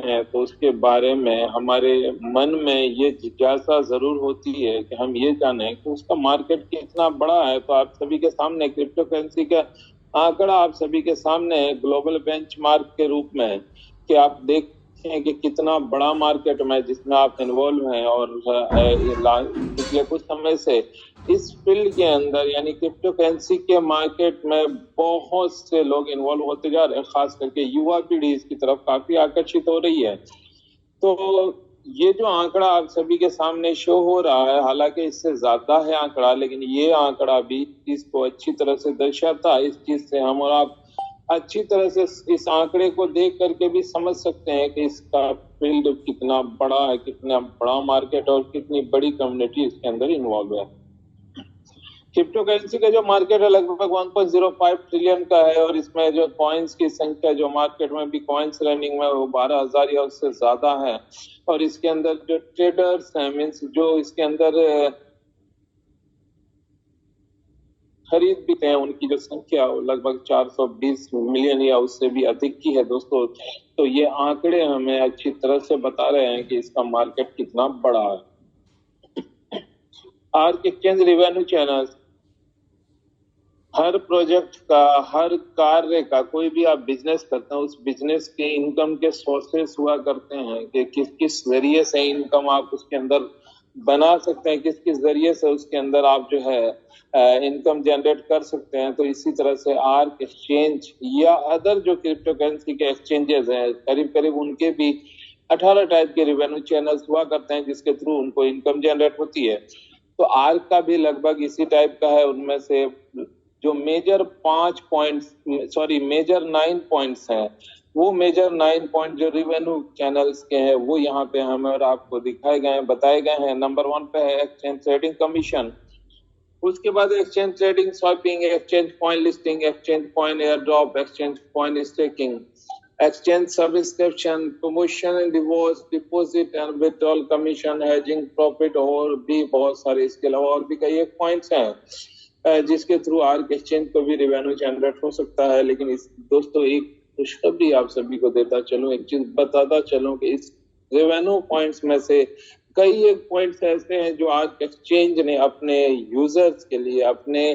हैं तो उसके बारे में हमारे मन में ये जिज्ञासा जरूर होती है कि हम ये जानें कि उसका मार्केट कितना बड़ा है। तो आप सभी के सामने क्रिप्टो करेंसी का आंकड़ा आप सभी के सामने है ग्लोबल बेंचमार्क के रूप में है कि आप देखें कि कितना बड़ा मार्केट में जिसमें आप इन्वॉल्व हैं। और पिछले कुछ समय से इस फील्ड के अंदर यानी क्रिप्टो करेंसी के मार्केट में बहुत से लोग इन्वॉल्व होते जा रहे हैं, खास करके युवा पीढ़ी इसकी तरफ काफी आकर्षित हो रही है। तो ये जो आंकड़ा आप सभी के सामने शो हो रहा है, हालांकि इससे ज्यादा है आंकड़ा, लेकिन ये आंकड़ा भी इसको अच्छी तरह से दर्शाता है। इस चीज से हम और आप अच्छी तरह से इस आंकड़े को देख करके भी समझ सकते हैं कि इसका फील्ड कितना बड़ा है, कितना बड़ा मार्केट और कितनी बड़ी कम्युनिटी इसके अंदर इन्वॉल्व है। क्रिप्टो करेंसी का जो मार्केट है लगभग 1.05 ट्रिलियन का है और इसमें जो कॉइन्स की संख्या जो मार्केट में भी कॉइन्स रनिंग में वो 12,000 या उससे ज्यादा है। और इसके अंदर जो ट्रेडर्स हैं मीन्स जो इसके अंदर खरीद भी हैं उनकी जो संख्या वो लगभग 420 मिलियन या उससे भी अधिक की है दोस्तों। तो ये आंकड़े हमें अच्छी तरह से बता रहे हैं कि इसका मार्केट कितना बड़ा है। आर्क एक्सचेंज रेवेन्यू चैनल हर प्रोजेक्ट का, हर कार्य का, कोई भी आप बिजनेस करते हैं उस बिजनेस के इनकम के सोर्सेस हुआ करते हैं कि किस किस जरिए से इनकम आप उसके अंदर बना सकते हैं, किस किस जरिए से उसके अंदर आप जो है इनकम जनरेट कर सकते हैं। तो इसी तरह से आर्क एक्सचेंज या अदर जो क्रिप्टो करेंसी के एक्सचेंजेस हैं करीब करीब उनके भी 18 टाइप के रेवेन्यू चैनल्स हुआ करते हैं जिसके थ्रू उनको इनकम जनरेट होती है। तो आर्क का भी लगभग इसी टाइप का है। उनमें से जो मेजर 9 पॉइंट्स हैं वो मेजर 9 पॉइंट जो रेवेन्यू चैनल्स के हैं वो यहाँ पे हमें और आपको दिखाए गए हैं, बताए गए हैं। नंबर 1 पे है एक्सचेंज ट्रेडिंग कमीशन, उसके बाद exchange trading swapping, exchange point listing, exchange point air drop, exchange point staking, exchange subscription, promotion and rewards, deposit and withdrawal commission, hedging profit और भी बहुत सारे इसके अलावा और भी कई एक पॉइंट्स हैं जिसके थ्रू आर्क एक्सचेंज को भी रेवेन्यू जनरेट हो सकता है। लेकिन इस दोस्तों एक खुशखबरी आप सभी को देता चलूं, एक चीज बताता चलूं कि इस रेवेन्यू पॉइंट्स में से कई एक पॉइंट्स ऐसे हैं जो आर्क एक्सचेंज ने अपने यूजर्स के लिए, अपने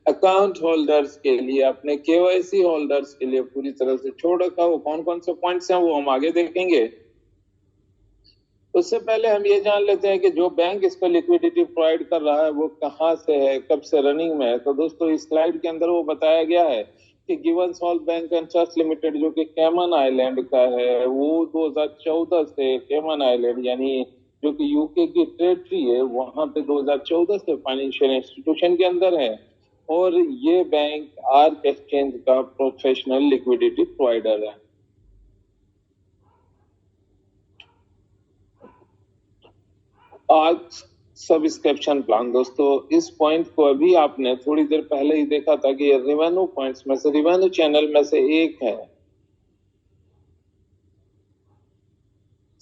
अकाउंट होल्डर्स के लिए, अपने केवाईसी होल्डर्स के लिए पूरी तरह से छोड़ रखा। वो कौन कौन से पॉइंट्स हैं वो हम आगे देखेंगे। उससे पहले हम ये जान लेते हैं कि जो बैंक इसको लिक्विडिटी प्रोवाइड कर रहा है वो कहाँ से है, कब से रनिंग में है। तो दोस्तों इस स्लाइड के अंदर वो बताया गया है कि गिवनसॉल बैंक एंड ट्रस्ट लिमिटेड जो कि कैमन आइलैंड का है वो 2014 से कैमन आइलैंड यानी जो कि यूके की टेरिटरी है वहां पे 2014 से फाइनेंशियल इंस्टीट्यूशन के अंदर है। और ये बैंक आर्क एक्सचेंज का प्रोफेशनल लिक्विडिटी प्रोवाइडर है। आर्क सब्सक्रिप्शन प्लान दोस्तों इस पॉइंट को अभी आपने थोड़ी देर पहले ही देखा था कि रेवेन्यू पॉइंट्स में से, रेवेन्यू चैनल में से एक है।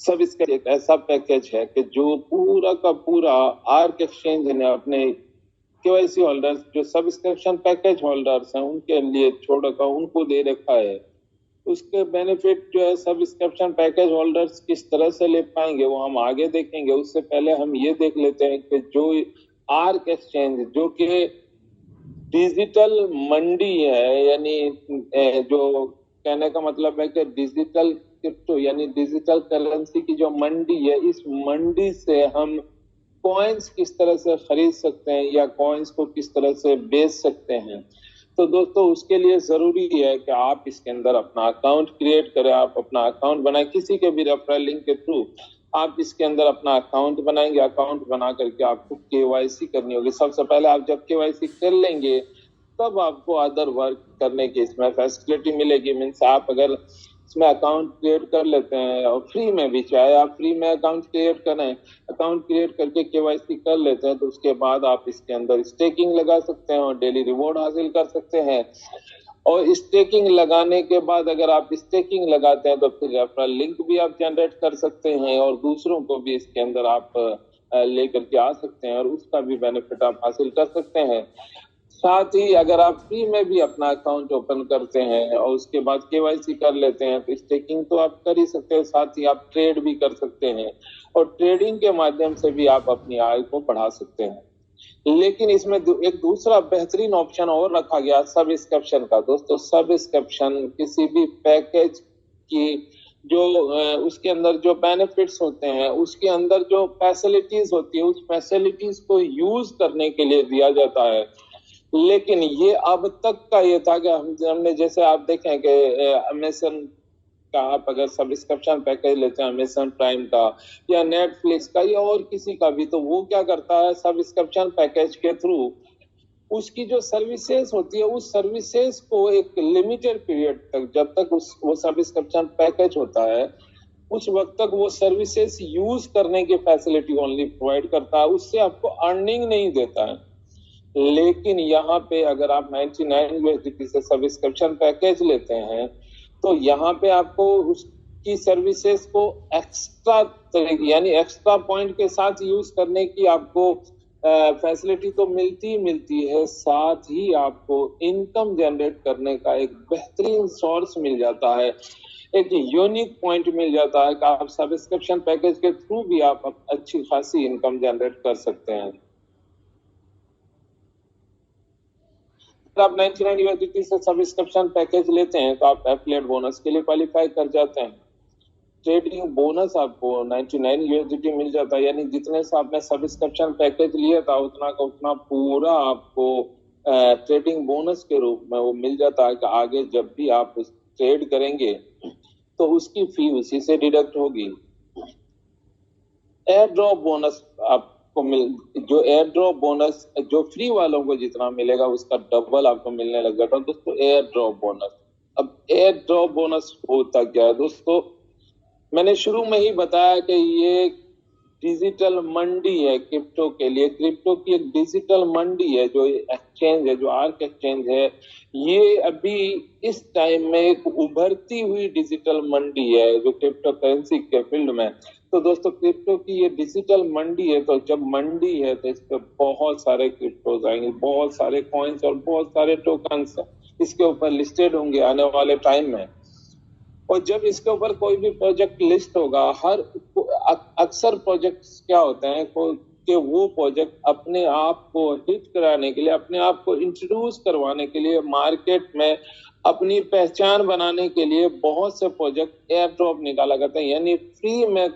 सब्सक्रिप्शन एक ऐसा पैकेज है कि जो पूरा का पूरा आर्क एक्सचेंज ने अपने केवाईसी होल्डर्स जो सब्सक्रिप्शन पैकेज होल्डर्स हैं उनके लिए छोड़ रखा, उनको दे रखा है। उसके बेनिफिट जो है सब्सक्रिप्शन पैकेज होल्डर्स किस तरह से ले पाएंगे वो हम आगे देखेंगे। उससे पहले हम ये देख लेते हैं कि जो आर्क एक्सचेंज जो कि डिजिटल मंडी है, यानी जो कहने का मतलब है कि डिजिटल क्रिप्टो यानी डिजिटल करेंसी की जो मंडी है, इस मंडी से हम कॉइन्स किस तरह से खरीद सकते हैं या कॉइन्स को किस तरह से बेच सकते हैं। तो दोस्तों उसके लिए जरूरी है कि आप इसके अंदर अपना अकाउंट क्रिएट करें, आप अपना अकाउंट बनाएं किसी के भी रेफरल लिंक के थ्रू। आप इसके अंदर अपना अकाउंट बनाएंगे, अकाउंट बना करके आपको केवाईसी करनी होगी। सबसे पहले आप जब केवाईसी कर लेंगे तब आपको अदर वर्क करने की इसमें फैसिलिटी मिलेगी। मीन्स आप अगर इसमें अकाउंट क्रिएट कर लेते हैं और फ्री में भी, चाहे आप फ्री में अकाउंट क्रिएट करें, अकाउंट क्रिएट करके केवाईसी कर लेते हैं तो उसके बाद आप इसके अंदर स्टेकिंग लगा सकते हैं और डेली रिवॉर्ड हासिल कर सकते हैं। और स्टेकिंग लगाने के बाद अगर आप स्टेकिंग लगाते हैं तो फिर रेफरल लिंक भी आप जनरेट कर सकते हैं और दूसरों को भी इसके अंदर आप लेकर के आ सकते हैं और उसका भी बेनिफिट आप हासिल कर सकते हैं। साथ ही अगर आप फ्री में भी अपना अकाउंट ओपन करते हैं और उसके बाद केवाईसी कर लेते हैं तो स्टेकिंग तो आप कर ही सकते हैं, साथ ही आप ट्रेड भी कर सकते हैं और ट्रेडिंग के माध्यम से भी आप अपनी आय को बढ़ा सकते हैं। लेकिन इसमें एक दूसरा बेहतरीन ऑप्शन और रखा गया सब्सक्रिप्शन का। दोस्तों सब्सक्रिप्शन किसी भी पैकेज की जो उसके अंदर जो बेनिफिट्स होते हैं, उसके अंदर जो फैसिलिटीज होती है, उस फैसिलिटीज को यूज करने के लिए दिया जाता है। लेकिन ये अब तक का ये था कि हमने जैसे आप देखें कि अमेजन का आप अगर सब्सक्रिप्शन पैकेज लेते हैं अमेजन प्राइम का या नेटफ्लिक्स का या और किसी का भी, तो वो क्या करता है सब्सक्रिप्शन पैकेज के थ्रू उसकी जो सर्विसेज होती है उस सर्विसेज को एक लिमिटेड पीरियड तक, जब तक वो सब्सक्रिप्शन पैकेज होता है उस वक्त तक वो सर्विसेज यूज करने की फैसिलिटी ओनली प्रोवाइड करता है, उससे आपको अर्निंग नहीं देता है। लेकिन यहाँ पे अगर आप 99 यूएसडीटी से सब्सक्रिप्शन पैकेज लेते हैं तो यहाँ पे आपको उसकी सर्विसेज को एक्स्ट्रा यानी एक्स्ट्रा पॉइंट के साथ यूज करने की आपको फैसिलिटी तो मिलती है, साथ ही आपको इनकम जनरेट करने का एक बेहतरीन सोर्स मिल जाता है, एक यूनिक पॉइंट मिल जाता है कि आप सब्सक्रिप्शन पैकेज के थ्रू भी आप अच्छी खासी इनकम जनरेट कर सकते हैं। आप 99 यूएसडीटी से सब्सक्रिप्शन पैकेज लेते हैं तो आप एफिलिएट बोनस के लिए क्वालिफाई कर जाते हैं। ट्रेडिंग बोनस आपको 99 यूएसडीटी मिल जाता है, यानी जितने से आपने सब्सक्रिप्शन पैकेज लिया था उतना का उतना पूरा आपको ट्रेडिंग बोनस के रूप में वो मिल जाता है कि आगे जब भी आप ट्रेड करेंगे तो उसकी फी उसी से डिडक्ट होगी। एयर ड्रॉप बोनस आपको जो एयर ड्रॉप बोनस जो फ्री वालों को जितना मिलेगा उसका डबल आपको मिलने लग जाता है दोस्तों, एयर ड्रॉप बोनस। अब एयर ड्रॉप बोनस होता क्या है दोस्तों, मैंने शुरू में ही बताया कि ये डिजिटल मंडी है क्रिप्टो के लिए। क्रिप्टो की एक डिजिटल मंडी है, जो एक्सचेंज है, जो आर्क एक्सचेंज है, ये अभी इस टाइम में एक उभरती हुई डिजिटल मंडी है जो क्रिप्टो करेंसी के फील्ड में। तो दोस्तों क्रिप्टो की ये डिजिटल मंडी है, तो जब मंडी है तो इस पर बहुत सारे क्रिप्टोज आएंगे, बहुत सारे कॉइन्स और बहुत सारे टोकन्स इसके ऊपर लिस्टेड होंगे आने वाले टाइम में। और जब इसके ऊपर कोई भी प्रोजेक्ट लिस्ट होगा, अक्सर प्रोजेक्ट्स क्या होते हैं कि वो प्रोजेक्ट अपने आप को हिट कराने के लिए, अपने आप को इंट्रोड्यूस करवाने के लिए, मार्केट में अपनी पहचान बनाने के लिए बहुत से प्रोजेक्ट एयर ड्रॉप निकाला करते हैं, यानी फ्री में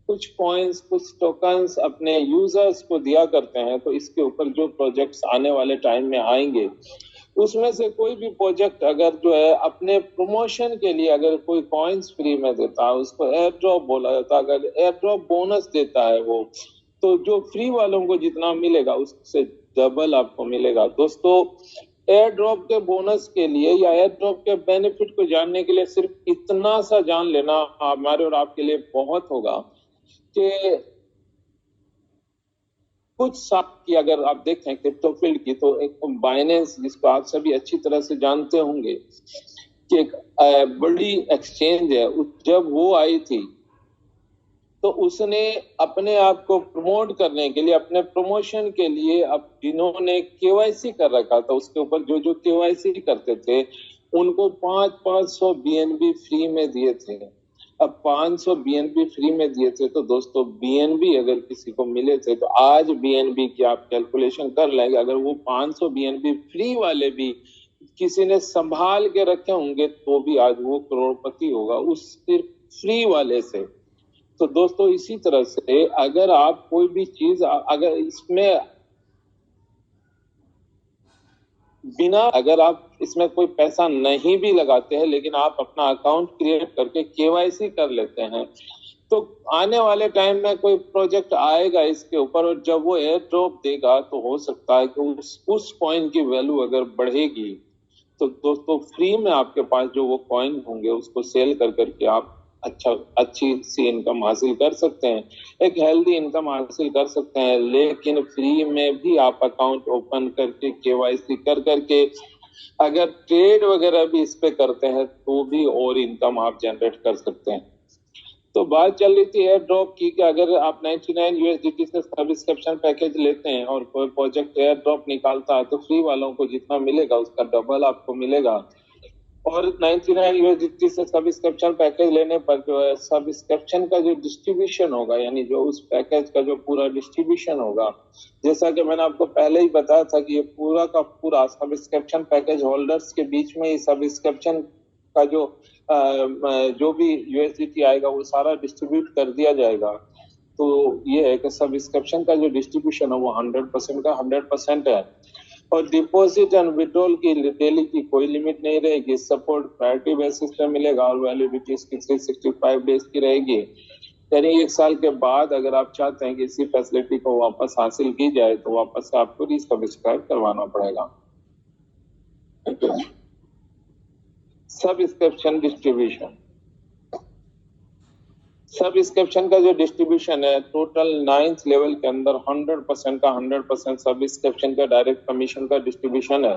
कुछ कॉइन्स कुछ टोकन्स अपने यूजर्स को दिया करते हैं। तो इसके ऊपर जो प्रोजेक्ट्स आने वाले टाइम में आएंगे उसमें से कोई भी प्रोजेक्ट अगर जो है अपने प्रमोशन के लिए अगर कोई कॉइन्स फ्री में देता है उसको एयर ड्रॉप बोला जाता है। अगर एयर ड्रॉप बोनस देता है वो, तो जो फ्री वालों को जितना मिलेगा उससे डबल आपको मिलेगा। दोस्तों एयर ड्रॉप के बोनस के लिए या एयर ड्रॉप के बेनिफिट को जानने के लिए सिर्फ इतना सा जान लेना हमारे और आपके लिए बहुत होगा कि कुछ साल की अगर आप देखें क्रिप्टो फील्ड की, तो एक बाइनेंस जिसको आप सभी अच्छी तरह से जानते होंगे कि एक बड़ी एक्सचेंज है, जब वो आई थी तो उसने अपने आप को प्रमोट करने के लिए, अपने प्रमोशन के लिए, अब जिन्होंने केवाईसी कर रखा था उसके ऊपर जो जो केवाईसी करते थे उनको 500 बीएनबी फ्री में दिए थे। अब 500 बीएनबी फ्री में दिए थे तो दोस्तों बीएनबी अगर किसी को मिले थे तो आज बीएनबी की आप कैलकुलेशन कर लेंगे, अगर वो 500 बीएनबी फ्री वाले भी किसी ने संभाल के रखे होंगे तो भी आज वो करोड़पति होगा उस सिर्फ फ्री वाले से। तो दोस्तों इसी तरह से अगर आप कोई भी चीज अगर इसमें बिना, अगर आप इसमें कोई पैसा नहीं भी लगाते हैं लेकिन आप अपना अकाउंट क्रिएट करके केवाईसी कर लेते हैं तो आने वाले टाइम में कोई प्रोजेक्ट आएगा इसके ऊपर और जब वो एयर ड्रॉप देगा तो हो सकता है कि उस कॉइन की वैल्यू अगर बढ़ेगी तो दोस्तों फ्री में आपके पास जो वो कॉइन होंगे उसको सेल कर करके आप अच्छी सी इनकम हासिल कर सकते हैं, एक हेल्दी इनकम हासिल कर सकते हैं। लेकिन फ्री में भी आप अकाउंट ओपन करके केवाईसी कर करके अगर ट्रेड वगैरह भी इस पे करते हैं तो भी और इनकम आप जनरेट कर सकते हैं। तो बात चल रही थी एयर ड्रॉप की कि अगर आप 99 यूएसडीटी से सब्सक्रिप्शन पैकेज लेते हैं और कोई प्रोजेक्ट एयर ड्रॉप निकालता है तो फ्री वालों को जितना मिलेगा उसका डबल आपको मिलेगा। और 99 यूएसडीटी से सब्सक्रिप्शन पैकेज लेने पर जो है सब्सक्रिप्शन का जो डिस्ट्रीब्यूशन होगा, यानी जो उस पैकेज का जो पूरा डिस्ट्रीब्यूशन होगा, जैसा कि मैंने आपको पहले ही बताया था कि ये पूरा का पूरा सब्सक्रिप्शन पैकेज होल्डर्स के बीच में ही सब्सक्रिप्शन का जो भी यूएसडीटी आएगा वो सारा डिस्ट्रीब्यूट कर दिया जाएगा। तो ये है कि सब्सक्रिप्शन का जो डिस्ट्रीब्यूशन है वो 100% का 100% है। और डिपॉजिट एंड विड्रॉल की डेली की कोई लिमिट नहीं रहेगी। सपोर्ट प्रायोरिटी बेसिस पे मिलेगा और वैलिडिटी इसकी 365 डेज की रहेगी। यानी 1 साल के बाद अगर आप चाहते हैं कि इसी फैसिलिटी को वापस हासिल की जाए तो वापस से आपको रीसब्सक्राइब करवाना पड़ेगा। सब्सक्रिप्शन डिस्ट्रीब्यूशन, सब्सक्रिप्शन का जो डिस्ट्रीब्यूशन है टोटल 9th लेवल के अंदर 100% का 100% सब्सक्रिप्शन का डायरेक्ट कमीशन का डिस्ट्रीब्यूशन है।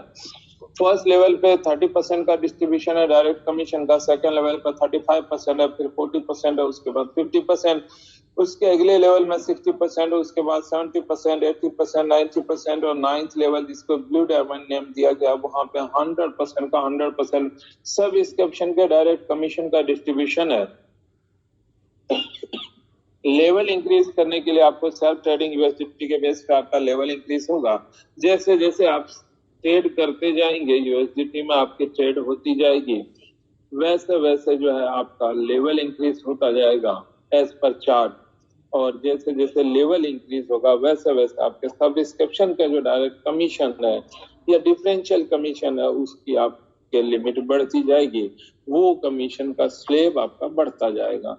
फर्स्ट लेवल पे 30% का डिस्ट्रीब्यूशन है डायरेक्ट कमीशन का, सेकंड लेवल पे 35% है, फिर 40% है, उसके बाद 50%, उसके अगले लेवल में 60% है, उसके बाद 70%, 80%, 90% और 9th लेवल जिसको ब्लू डायमंड नेम दिया गया वहां पे 100% का 100% सब्सक्रिप्शन के डायरेक्ट कमीशन का डिस्ट्रीब्यूशन है। लेवल इंक्रीज करने के लिए आपको सेल्फ ट्रेडिंग यूएसडीटी के बेस पे आपका लेवल इंक्रीज होगा। जैसे जैसे आप ट्रेड करते जाएंगे यूएसडीटी में आपकी ट्रेड होती जाएगी, वैसे वैसे जो है आपका लेवल इंक्रीज होता जाएगा एज पर चार्ट। और जैसे जैसे लेवल इंक्रीज होगा वैसे वैसे आपके सब्सक्रिप्शन का जो डायरेक्ट कमीशन है या डिफरेंशियल कमीशन है उसकी आपके लिमिट बढ़ती जाएगी। वो कमीशन का स्लेब आपका बढ़ता जाएगा।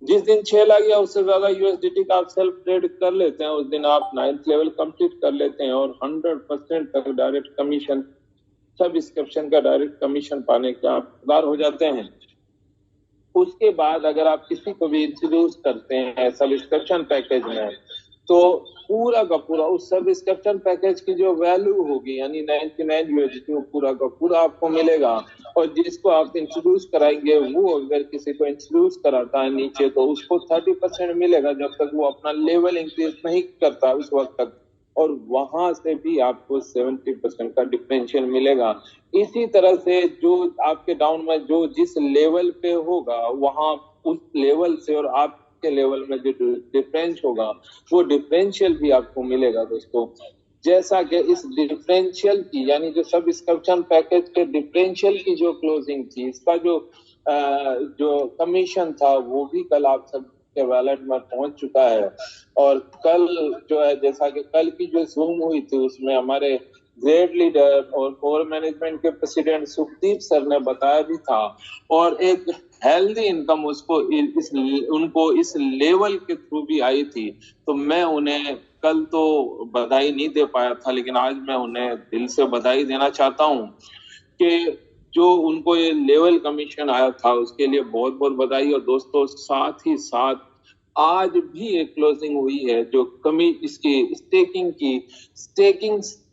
जिस दिन 6 लाख या उससे ज्यादा यूएसडीटी का आप सेल्फ ट्रेड कर लेते हैं उस दिन आप 9th लेवल कंप्लीट कर लेते हैं और 100% तक डायरेक्ट कमीशन सब्सक्रिप्शन का डायरेक्ट कमीशन पाने के आप हकदार हो जाते हैं। उसके बाद अगर आप किसी को भी इंट्रोड्यूस करते हैं सब्सक्रिप्शन पैकेज में तो पूरा का पूरा उस सब्सक्रिप्शन पैकेज की जो वैल्यू होगी यानी 99 यूएसडीटी पूरा का पूरा आपको मिलेगा। और जिसको आप इंट्रोड्यूस कराएंगे वो अगर किसी को इंट्रोड्यूस कराता है नीचे तो उसको 30% मिलेगा जब तक वो अपना लेवल इंक्रीज नहीं करता उस वक्त तक, और वहां से भी आपको 70% का डिफरेंशियल मिलेगा। इसी तरह से जो आपके डाउन में जो जिस लेवल पे होगा वहां उस लेवल से और आपके लेवल में जो डिफरेंस होगा वो डिफरेंशियल भी आपको मिलेगा दोस्तों। जैसा कि इस डिफरेंशियल की यानी जो सब्सक्रिप्शन पैकेज के डिफरेंशियल की जो क्लोजिंग थी इसका जो कमीशन था वो भी कल आप सब के वैलेट में पहुंच चुका है। और कल जो है जैसा कि कल की जो जूम हुई थी उसमें हमारे ग्रेड लीडर और कोर मैनेजमेंट के प्रेसिडेंट सुखदीप सर ने बताया भी था और एक हेल्दी इनकम उनको इस लेवल के थ्रू भी आई थी। तो मैं उन्हें कल तो बधाई नहीं दे पाया था लेकिन आज मैं उन्हें दिल से बधाई देना चाहता हूं कि जो उनको ये लेवल कमीशन आया था उसके लिए बहुत बहुत बधाई। और दोस्तों साथ ही साथ आज भी एक क्लोजिंग हुई है जो इसकी स्टेकिंग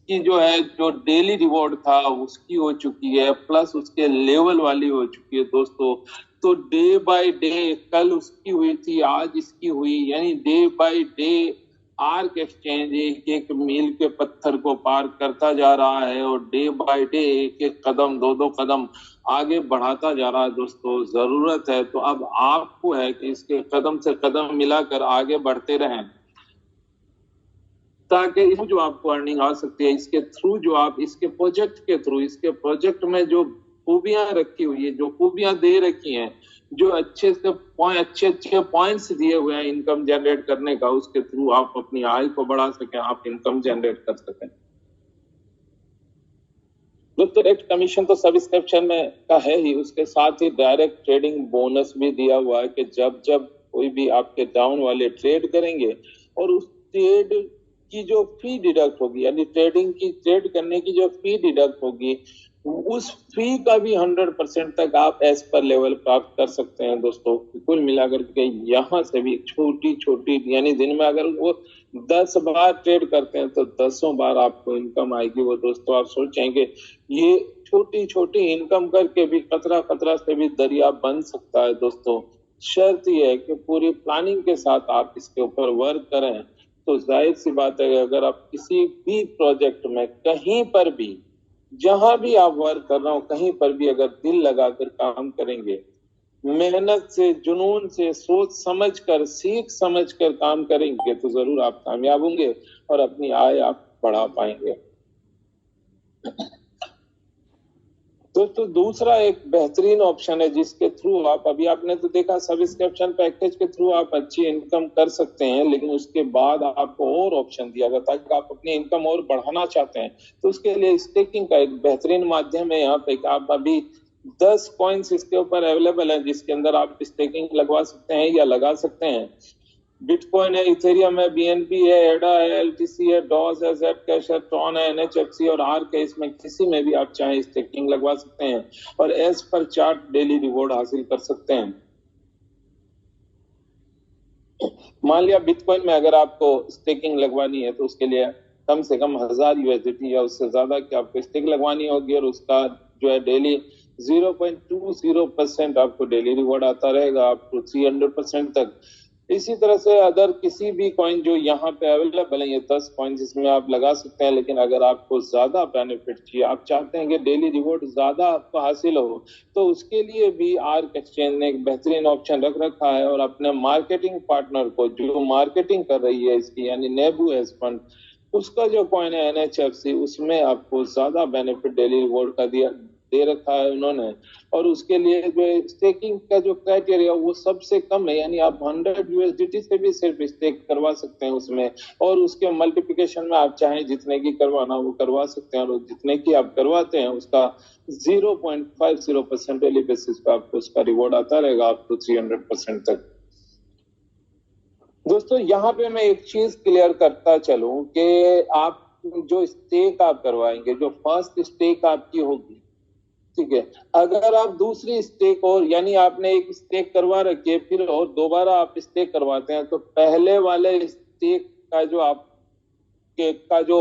की जो है जो डेली रिवॉर्ड था उसकी हो चुकी है, प्लस उसके लेवल वाली हो चुकी है दोस्तों। तो डे बाय डे कल उसकी हुई थी आज इसकी हुई, यानी day by day arc exchange एक एक मील के पत्थर को पार करता जा रहा है और डे बाय डे एक एक कदम दो कदम आगे बढ़ाता जा रहा है दोस्तों। जरूरत है तो अब आपको है कि इसके कदम से कदम मिलाकर आगे बढ़ते रहें ताकि इसमें जो आपको अर्निंग आ सकती है इसके थ्रू जो आप इसके प्रोजेक्ट में जो खूबियां रखी हुई है जो खूबियां दे रखी हैं जो अच्छे पॉइंट्स दिए हुए हैं इनकम जनरेट करने का उसके थ्रू आप अपनी आय को बढ़ा सकें, आप इनकम जनरेट कर सकें। दोस्तों डायरेक्ट कमीशन तो सब्सक्रिप्शन में का है ही, उसके साथ ही डायरेक्ट ट्रेडिंग बोनस भी दिया हुआ है कि जब जब कोई भी आपके डाउन वाले ट्रेड करेंगे और उस ट्रेड की जो फी डिडक्ट होगी यानी ट्रेड करने की जो फी डिडक्ट होगी उस फी का भी 100% तक आप एज पर लेवल प्राप्त कर सकते हैं दोस्तों। कुल मिलाकर के यहाँ से भी छोटी यानी दिन में अगर वो 10 बार ट्रेड करते हैं तो 10 बार आपको इनकम आएगी। वो दोस्तों आप सोचेंगे ये छोटी इनकम करके भी कतरा से भी दरिया बन सकता है दोस्तों। शर्त यह है कि पूरी प्लानिंग के साथ आप इसके ऊपर वर्क करें। तो जाहिर सी बात है, अगर आप किसी भी प्रोजेक्ट में कहीं पर भी, जहां भी आप वर्क कर रहे हो, कहीं पर भी अगर दिल लगाकर काम करेंगे, मेहनत से, जुनून से, सोच समझ कर, सीख समझ कर काम करेंगे, तो जरूर आप कामयाब होंगे और अपनी आय आप बढ़ा पाएंगे। तो दूसरा एक बेहतरीन ऑप्शन है जिसके थ्रू आप, अभी आपने तो देखा सब्सक्रिप्शन पैकेज के थ्रू आप अच्छी इनकम कर सकते हैं, लेकिन उसके बाद आपको और ऑप्शन दिया गया ताकि आप अपनी इनकम और बढ़ाना चाहते हैं, तो उसके लिए स्टेकिंग का एक बेहतरीन माध्यम है यहाँ पे कि आप अभी 10 कॉइन्स इसके ऊपर अवेलेबल है जिसके अंदर आप स्टेकिंग लगवा सकते हैं या लगा सकते हैं। बिटकॉइन है, इथेरियम है, बीएनबी है, एडा है, एलटीसी है, डॉस है, जेड कैश है, ट्रॉन है, एनएचएफसी और आर्क है। इसमें किसी में भी आप चाहें स्टेकिंग लगवा सकते हैं और as per chart daily reward हासिल कर सकते हैं। मान लिया बिटकॉइन में अगर आपको स्टेकिंग लगवानी है तो उसके लिए कम से कम 1000 यूएसडीटी या उससे ज्यादा की आपको स्टेक लगवानी होगी और उसका जो है डेली 0.20% आपको डेली रिवॉर्ड आता रहेगा आपको 300% तक। इसी तरह से अदर किसी भी कॉइन जो यहाँ पे अवेलेबल है, ये 10 कॉइन जिसमें आप लगा सकते हैं, लेकिन अगर आपको ज्यादा बेनिफिट चाहिए, आप चाहते हैं कि डेली रिवॉर्ड ज्यादा आपको हासिल हो, तो उसके लिए भी आर्क एक्सचेंज ने एक बेहतरीन ऑप्शन रख रखा है और अपने मार्केटिंग पार्टनर को, जो मार्केटिंग कर रही है इसकी, यानी नेबू हेज फंड, उसका जो कॉइन है एनएचएफसी, उसमें आपको ज्यादा बेनिफिट डेली रिवॉर्ड का दे रखा है उन्होंने। और उसके लिए जो स्टेकिंग का जो क्राइटेरिया वो सबसे कम है, यानी आप 100 यूएसडीटी से भी सिर्फ स्टेक करवा सकते हैं उसमें, और उसके मल्टीप्लिकेशन में आप चाहें जितने की करवाना वो करवा सकते हैं, और जितने की आप करवाते हैं उसका 0.50% डेली बेसिस पे आपको उसका रिवॉर्ड आता रहेगा अप टू 300% तक। दोस्तों यहाँ पे मैं एक चीज क्लियर करता चलूं कि आप जो स्टेक आप करवाएंगे, जो फर्स्ट स्टेक आपकी होगी, ठीक है, अगर आप दूसरी स्टेक, और यानी आपने एक स्टेक करवा रखी है फिर और दोबारा आप स्टेक करवाते हैं, तो पहले वाले स्टेक का जो आपके का जो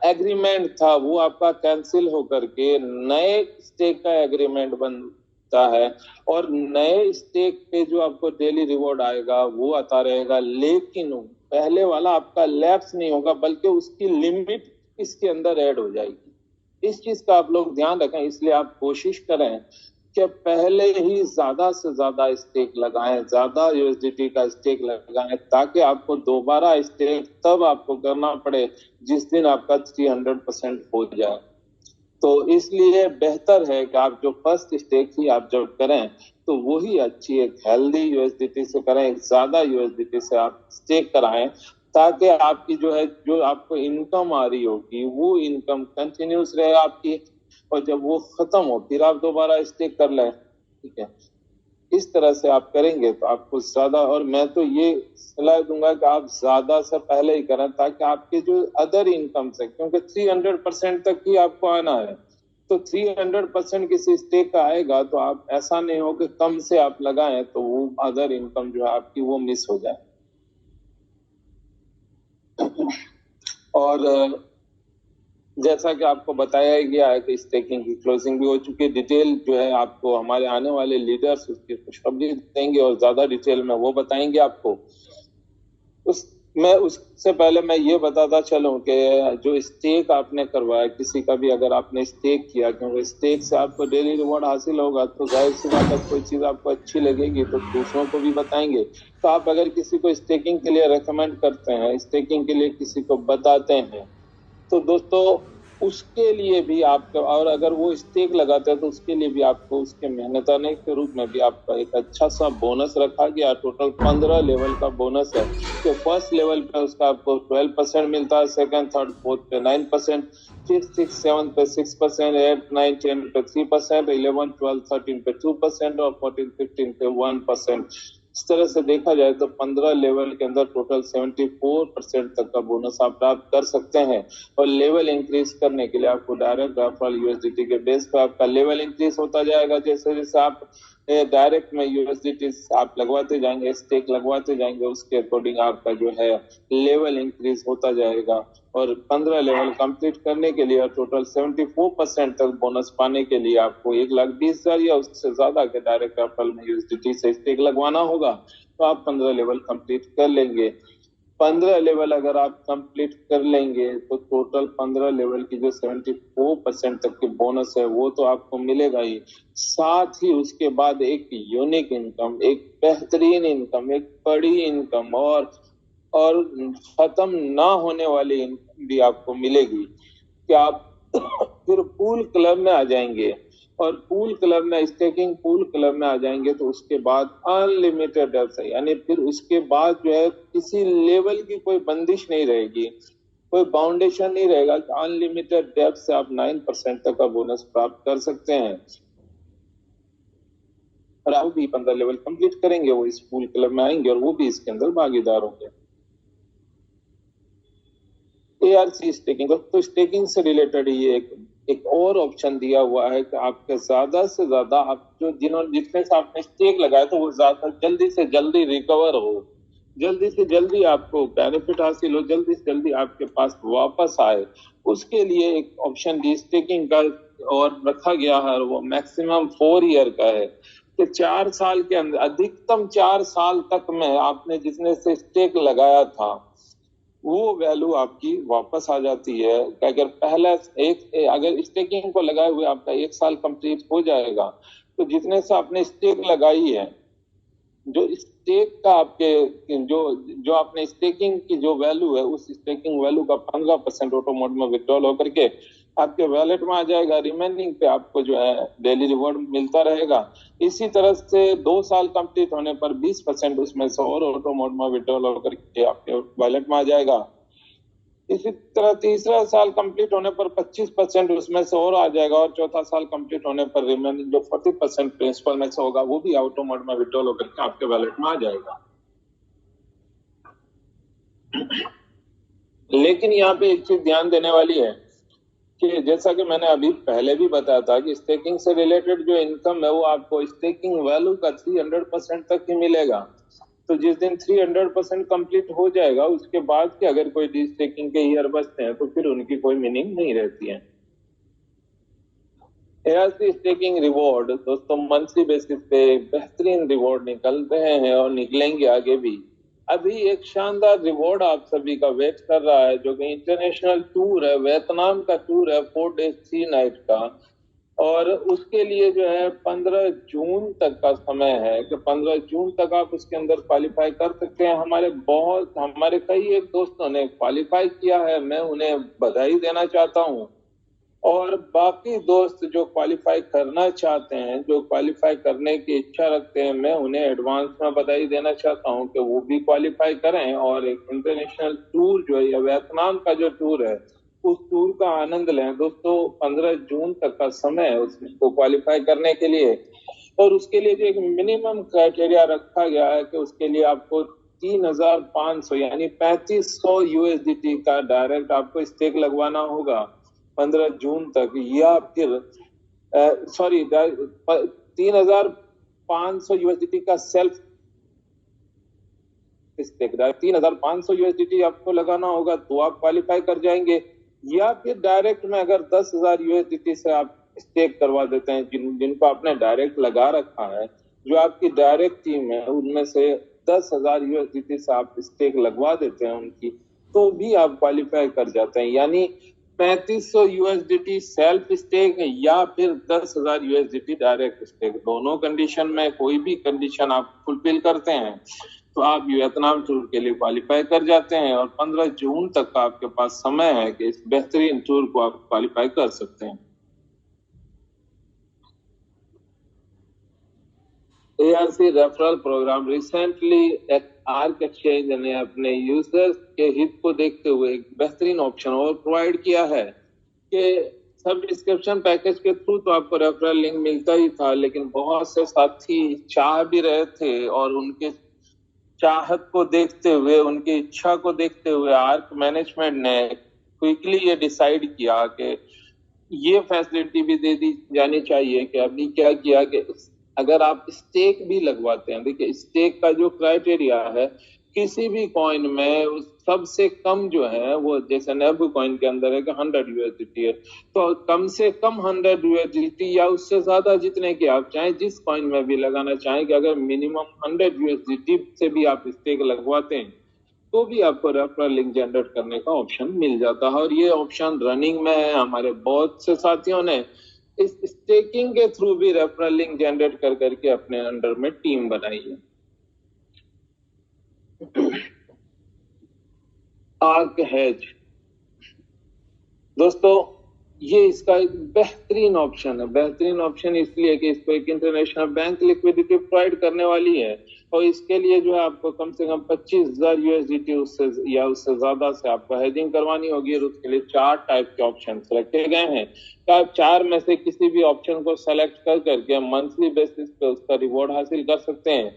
एग्रीमेंट था वो आपका कैंसिल होकर के नए स्टेक का एग्रीमेंट बनता है और नए स्टेक पे जो आपको डेली रिवॉर्ड आएगा वो आता रहेगा, लेकिन पहले वाला आपका लैप्स नहीं होगा बल्कि उसकी लिमिट इसके अंदर ऐड हो जाएगी। इस चीज का आप लोग ध्यान रखें, इसलिए आप कोशिश करें कि पहले ही ज्यादा से ज्यादा स्टेक लगाएं, ज्यादा यूएसडीटी का स्टेक लगाएं, ताकि आपको दोबारा स्टेक तब आपको करना पड़े जिस दिन आपका 300% हो जाए। तो इसलिए बेहतर है कि आप जो फर्स्ट स्टेक ही आप जब करें तो वही अच्छी एक हेल्दी यूएसडीटी से करें, एक ज्यादा यूएसडीटी से आप स्टेक कराएं, ताकि आपकी जो है, जो आपको इनकम आ रही होगी वो इनकम कंटिन्यूस रहे आपकी, और जब वो खत्म हो फिर आप दोबारा स्टेक कर लें। ठीक है, इस तरह से आप करेंगे तो आपको ज्यादा, और मैं तो ये सलाह दूंगा कि आप ज्यादा से पहले ही करें ताकि आपके जो अदर इनकम से, क्योंकि 300% तक ही आपको आना है, तो 300% किसी स्टेक का आएगा तो आप ऐसा नहीं हो कि कम से आप लगाएं तो वो अदर इनकम जो है आपकी वो मिस हो जाए। और जैसा कि आपको बताया गया है कि स्टेकिंग की क्लोजिंग भी हो चुकी है, डिटेल जो है आपको हमारे आने वाले लीडर्स उसकी खुशखबरी देंगे और ज्यादा डिटेल में वो बताएंगे आपको। उससे पहले मैं ये बताता चलूं कि जो स्टेक आपने करवाया, किसी का भी अगर आपने स्टेक किया, क्योंकि स्टेक से आपको डेली रिवॉर्ड हासिल होगा, तो जाहिर सी बात है कोई चीज आपको अच्छी लगेगी तो दूसरों को भी बताएंगे। तो आप अगर किसी को स्टेकिंग के लिए रेकमेंड करते हैं, स्टेकिंग के लिए किसी को बताते हैं, तो दोस्तों उसके लिए भी आपका, और अगर वो स्टेक लगाते हैं तो उसके लिए भी आपको उसके मेहनताने के रूप में भी आपका एक अच्छा सा बोनस रखा गया। टोटल 15 लेवल का बोनस है। तो फर्स्ट लेवल पे उसका आपको 12% मिलता है, सेकंड थर्ड फोर्थ पे 9%, फिफ्थ सिक्स सेवन पे 6%, 8 9 10 पे 3%, 11 12 13 पे 2% और 14 15 पे 1%। इस तरह से देखा जाए तो 15 लेवल के अंदर टोटल 74% तक का बोनस आप प्राप्त कर सकते हैं। और लेवल इंक्रीज करने के लिए आपको डायरेक्ट रेफरल यूएसडीटी के बेस पर आपका लेवल इंक्रीज होता जाएगा। जैसे जैसे आप डायरेक्ट में यूएसडीटी आप लगवाते जाएंगे, स्टेक लगवाते जाएंगे, उसके अकॉर्डिंग आपका जो है लेवल इंक्रीज होता जाएगा। और 15 लेवल कंप्लीट करने के लिए टोटल 74% तक बोनस पाने के लिए आपको 1,20,000 या उससे ज्यादा के डायरेक्ट रेफरल में यूएसडीटी से स्टेक लगवाना होगा, तो आप 15 लेवल कंप्लीट कर लेंगे। 15 लेवल अगर आप कंप्लीट कर लेंगे तो टोटल 15 लेवल की जो 74% तक की बोनस है वो तो आपको मिलेगा ही, साथ ही उसके बाद एक यूनिक इनकम, एक बेहतरीन इनकम, एक बड़ी इनकम और खत्म ना होने वाली इनकम भी आपको मिलेगी कि आप फिर पूल क्लब में आ जाएंगे। और पूल क्लब में, स्टेकिंग पूल क्लब में आ जाएंगे तो उसके बाद अनलिमिटेड डेप्थ है, यानी फिर उसके बाद जो है किसी लेवल की कोई बंदिश नहीं रहेगी, कोई बाउंडेशन नहीं रहेगा कि अनलिमिटेड डेप्थ से आप 9% तक का बोनस प्राप्त कर सकते हैं। और आप भी 15 लेवल कंप्लीट करेंगे, वो इस पूल क्लब में आएंगे और वो भी इसके अंदर भागीदार होंगे। एआरसी स्टेकिंग, तो स्टेकिंग से रिलेटेड ये एक और ऑप्शन दिया हुआ है कि आपके ज्यादा से ज्यादा आप जितने से आपने स्टेक लगाया तो वो ज्यादा जल्दी से जल्दी रिकवर हो, जल्दी से जल्दी आपको बेनिफिट हासिल हो, जल्दी से जल्दी आपके पास वापस आए। उसके लिए एक ऑप्शन डी स्टेकिंग का और रखा गया है, वो मैक्सिमम 4 ईयर का है कि 4 साल के अंदर, अधिकतम 4 साल तक में आपने जितने से स्टेक लगाया था वो वैल्यू आपकी वापस आ जाती है। अगर पहला अगर स्टेकिंग को लगाए हुए आपका 1 साल कंप्लीट हो जाएगा तो जितने से आपने स्टेक लगाई है, जो स्टेक का आपके जो आपने स्टेकिंग की जो वैल्यू है, उस स्टेकिंग वैल्यू का 15% ऑटो मोड में विड्रॉल होकर के आपके वैलेट में आ जाएगा। रिमेनिंग पे आपको जो है डेली रिवॉर्ड मिलता रहेगा। इसी तरह से 2 साल कंप्लीट होने पर 20% उसमें से और ऑटो मोड में विड्रॉल होकर के आपके वैलेट में आ जाएगा। इसी तरह तीसरा साल कंप्लीट होने पर 25% उसमें से और आ जाएगा और चौथा साल कंप्लीट होने पर रिमेनिंग जो 40% प्रिंसिपल में से होगा वो भी ऑटो मोड में विड्रॉल होकर के आपके वैलेट में आ जाएगा। लेकिन यहाँ पे एक चीज ध्यान देने वाली है कि जैसा कि मैंने अभी पहले भी बताया था कि स्टेकिंग से रिलेटेड जो इनकम है वो आपको स्टेकिंग वैल्यू का 300% तक ही मिलेगा। तो जिस दिन 300% कंप्लीट हो जाएगा उसके बाद के अगर कोई डी स्टेकिंग के ईयर बचते हैं तो फिर उनकी कोई मीनिंग नहीं रहती है। एआरसी स्टेकिंग रिवॉर्ड दोस्तों मंथली बेसिस पे बेहतरीन रिवॉर्ड निकल रहे हैं और निकलेंगे आगे भी। अभी एक शानदार रिवॉर्ड आप सभी का वेट कर रहा है जो कि इंटरनेशनल टूर है, वियतनाम का टूर है 4 डेज 3 नाइट का। और उसके लिए जो है 15 जून तक का समय है कि 15 जून तक आप उसके अंदर क्वालिफाई कर सकते हैं। हमारे कई एक दोस्तों ने क्वालिफाई किया है, मैं उन्हें बधाई देना चाहता हूं। और बाकी दोस्त जो क्वालिफाई करना चाहते हैं, जो क्वालिफाई करने की इच्छा रखते हैं, मैं उन्हें एडवांस में बधाई देना चाहता हूं कि वो भी क्वालिफाई करें और एक इंटरनेशनल टूर जो है या वियतनाम का जो टूर है उस टूर का आनंद लें। दोस्तों 15 जून तक का समय है उसको क्वालिफाई करने के लिए। और उसके लिए जो एक मिनिमम क्राइटेरिया रखा गया है कि उसके लिए आपको 3,500 यानी 3500 यूएसडीटी का डायरेक्ट आपको स्टेक लगवाना होगा 15 जून तक, या फिर 3,500 यूएसडीटी का सेल्फ स्टेक, 3,500 यूएसडीटी आपको लगाना होगा तो आप क्वालिफाई कर जाएंगे। या फिर डायरेक्ट में अगर 10,000 यूएसडीटी से आप स्टेक करवा देते हैं, जिनको आपने डायरेक्ट लगा रखा है, जो आपकी डायरेक्ट टीम है उनमें से 10,000 यूएसडीटी से आप स्टेक लगवा देते हैं उनकी, तो भी आप क्वालिफाई कर जाते हैं। यानी 3500 यूएसडीटी सेल्फ स्टेक या फिर 10,000 यूएसडीटी डायरेक्ट स्टेक, दोनों कंडीशन में कोई भी कंडीशन आप फुलफिल करते हैं तो आप वियतनाम टूर के लिए क्वालिफाई कर जाते हैं। और 15 जून तक का आपके पास समय है कि इस बेहतरीन टूर को आप क्वालिफाई कर सकते हैं। ARC referral program recently Arc exchange ने अपने यूजर्स के हित को देखते हुए एक बेहतरीन ऑप्शन और प्रोवाइड किया है कि सब्सक्रिप्शन पैकेज के थ्रू तो आपको रेफरल लिंक मिलता ही था, लेकिन बहुत से साथी चाह भी रहे थे और उनके चाहत को देखते हुए, उनकी इच्छा को देखते हुए आर्क मैनेजमेंट ने क्विकली ये डिसाइड किया कि ये फैसिलिटी भी दे दी जानी चाहिए कि अभी क्या किया कि अगर आप स्टेक भी लगवाते हैं, देखिए स्टेक का जो क्राइटेरिया है, किसी भी कॉइन में उस सबसे कम जो है वो, जैसे नेबू कॉइन के अंदर है कि 100 यूएसडीटी है, तो कम से कम 100 यूएसडीटी या उससे ज्यादा जितने की आप चाहें, जिस कॉइन में भी लगाना चाहें, कि अगर मिनिमम 100 यूएसडीटी से भी आप स्टेक लगवाते हैं तो भी आपको रेफरल लिंक जनरेट करने का ऑप्शन मिल जाता है। और ये ऑप्शन रनिंग में है, हमारे बहुत से साथियों ने इस स्टेकिंग के थ्रू भी रेफरल लिंक जनरेट कर करके अपने अंडर में टीम बनाई है। आर्क हेज दोस्तों, ये इसका एक बेहतरीन ऑप्शन है। बेहतरीन ऑप्शन इसलिए कि इसको एक इंटरनेशनल बैंक लिक्विडिटी प्रोवाइड करने वाली है, और इसके लिए जो है आपको कम से कम 25,000 यूएसडीटी उससे या उससे ज्यादा से आपको हेजिंग करवानी होगी। और उसके लिए 4 टाइप के ऑप्शन रखे गए हैं, तो आप 4 में से किसी भी ऑप्शन को सेलेक्ट कर करके मंथली बेसिस पे उसका रिवॉर्ड हासिल कर सकते हैं।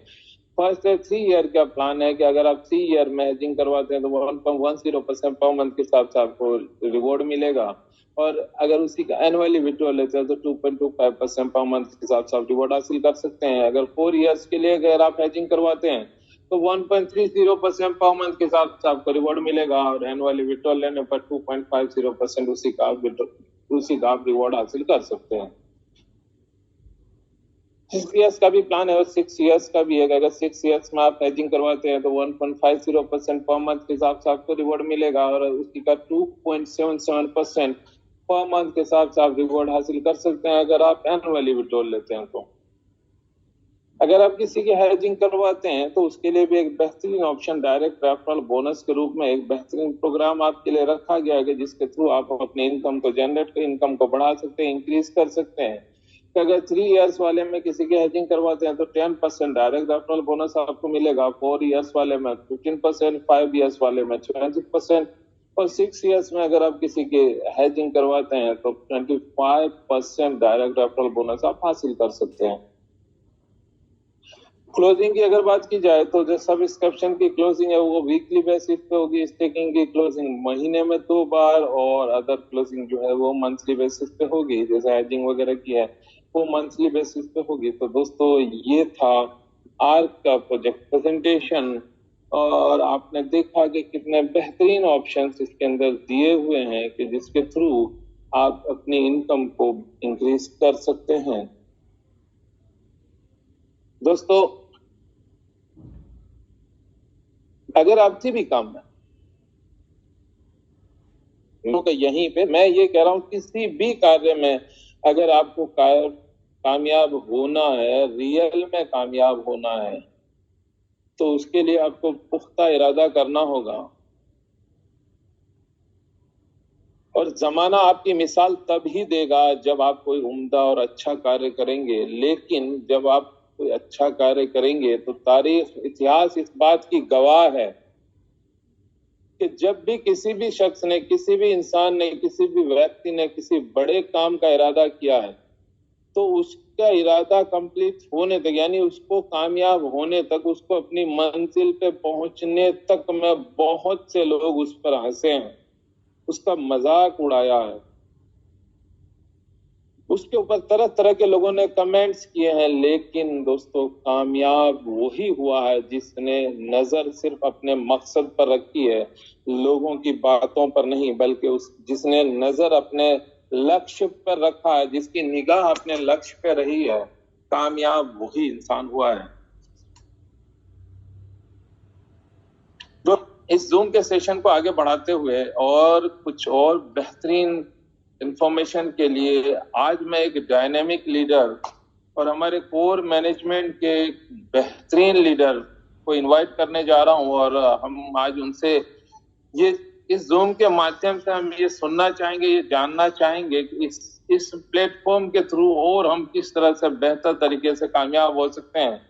फर्स्ट है 3 ईयर का प्लान है कि अगर आप 3 ईयर में हेजिंग करवाते हैं तो 1.10% पर मंथ के हिसाब से आपको रिवॉर्ड मिलेगा। और अगर उसी का एनुअली विड्रॉल लेते हैं तो 2.25% पर मंथ के हिसाब से आप रिवॉर्ड हासिल कर सकते हैं। अगर 4 ईयर्स के लिए अगर आप हेजिंग करवाते हैं तो 1.30% पर मंथ के हिसाब से आपको रिवॉर्ड मिलेगा, और एनुअली विड्रॉल लेने पर 2.50% उसी का आप रिवॉर्ड हासिल कर सकते हैं। 6 ईयर्स का भी प्लान है और 6 ईयर्स का भी है। अगर 6 ईयर्स में आप हेजिंग करवाते हैं तो 1.50% पर मंथ के हिसाब से आपको रिवॉर्ड मिलेगा, और उसी का 2.77% पर मंथ के हिसाब से आप रिवॉर्ड हासिल कर सकते हैं अगर आप एनुअली विड्रॉल लेते हैं तो। अगर आप किसी की हेजिंग करवाते हैं तो उसके लिए भी एक बेहतरीन ऑप्शन डायरेक्ट रेफरल बोनस के रूप में एक बेहतरीन प्रोग्राम आपके लिए रखा गया है, जिसके थ्रू आप अपने इनकम को जनरेट कर इनकम को बढ़ा सकते हैं, इंक्रीज कर सकते हैं। तो अगर 3 ईयर्स वाले में किसी की हेजिंग करवाते हैं तो 10% डायरेक्ट रेफरल बोनस आपको मिलेगा, 4 ईयर्स वाले में 15%, 5 ईयर्स वाले में 20%, और 6 ईयर्स में अगर आप किसी की हेजिंग करवाते हैं तो 25% डायरेक्ट रेफरल बोनस आप हासिल कर सकते हैं। क्लोजिंग की अगर बात की जाए तो जो सब्सक्रिप्शन की क्लोजिंग है वो वीकली बेसिस पे होगी, स्टेकिंग की क्लोजिंग महीने में 2 बार, और अदर क्लोजिंग जो है वो मंथली बेसिस पे होगी, जैसे हेजिंग वगैरह की है वो मंथली बेसिस पे होगी। तो दोस्तों ये था आर्क का प्रोजेक्ट प्रेजेंटेशन, और आपने देखा कि कितने बेहतरीन ऑप्शंस इसके अंदर दिए हुए हैं कि जिसके थ्रू आप अपनी इनकम को इंक्रीज कर सकते हैं। दोस्तों अगर आपसे भी काम है तो यहीं पे मैं ये कह रहा हूं, किसी भी कार्य में अगर आपको कामयाब होना है, रियल में कामयाब होना है, तो उसके लिए आपको पुख्ता इरादा करना होगा। और जमाना आपकी मिसाल तब ही देगा जब आप कोई उम्दा और अच्छा कार्य करेंगे, लेकिन जब आप कोई अच्छा कार्य करेंगे तो तारीख इतिहास इस बात की गवाह है कि जब भी किसी भी शख्स ने, किसी भी इंसान ने, किसी भी व्यक्ति ने किसी बड़े काम का इरादा किया है तो उसका इरादा कंप्लीट होने तक, यानी उसको कामयाब होने तक, उसको अपनी मंजिल पे पहुंचने तक में बहुत से लोग उस पर हंसे हैं, उसका मजाक उड़ाया है, उसके ऊपर तरह तरह के लोगों ने कमेंट्स किए हैं। लेकिन दोस्तों कामयाब वही हुआ है जिसने नजर सिर्फ अपने मकसद पर रखी है, लोगों की बातों पर नहीं, बल्कि जिसने नजर अपने लक्ष्य पर रखा है, जिसकी निगाह अपने लक्ष्य पे रही है, कामयाब वही इंसान हुआ है। तो इस जूम के सेशन को आगे बढ़ाते हुए और कुछ और बेहतरीन इंफॉर्मेशन के लिए आज मैं एक डायनेमिक लीडर और हमारे कोर मैनेजमेंट के बेहतरीन लीडर को इनवाइट करने जा रहा हूं, और हम आज उनसे ये इस जूम के माध्यम से हम ये सुनना चाहेंगे, ये जानना चाहेंगे कि इस प्लेटफॉर्म के थ्रू और हम किस तरह से बेहतर तरीके से कामयाब हो सकते हैं।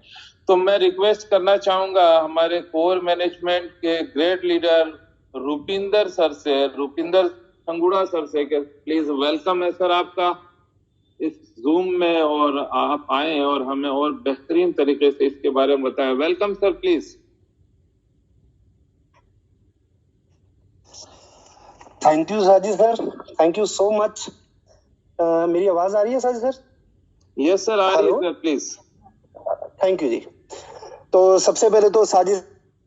तो मैं रिक्वेस्ट करना चाहूंगा हमारे कोर मैनेजमेंट के ग्रेट लीडर रुपिंदर सर से, रुपिंदर संगुड़ा सर से, कि प्लीज वेलकम है सर आपका इस जूम में, और आप आए और हमें और बेहतरीन तरीके से इसके बारे में बताएं। Welcome sir, please. Thank you Sajid sir, thank you so much. मेरी आवाज आ रही है साजिद सर? यस सर, आ रही है सर, प्लीज। थैंक यू जी। तो सबसे पहले तो साजिद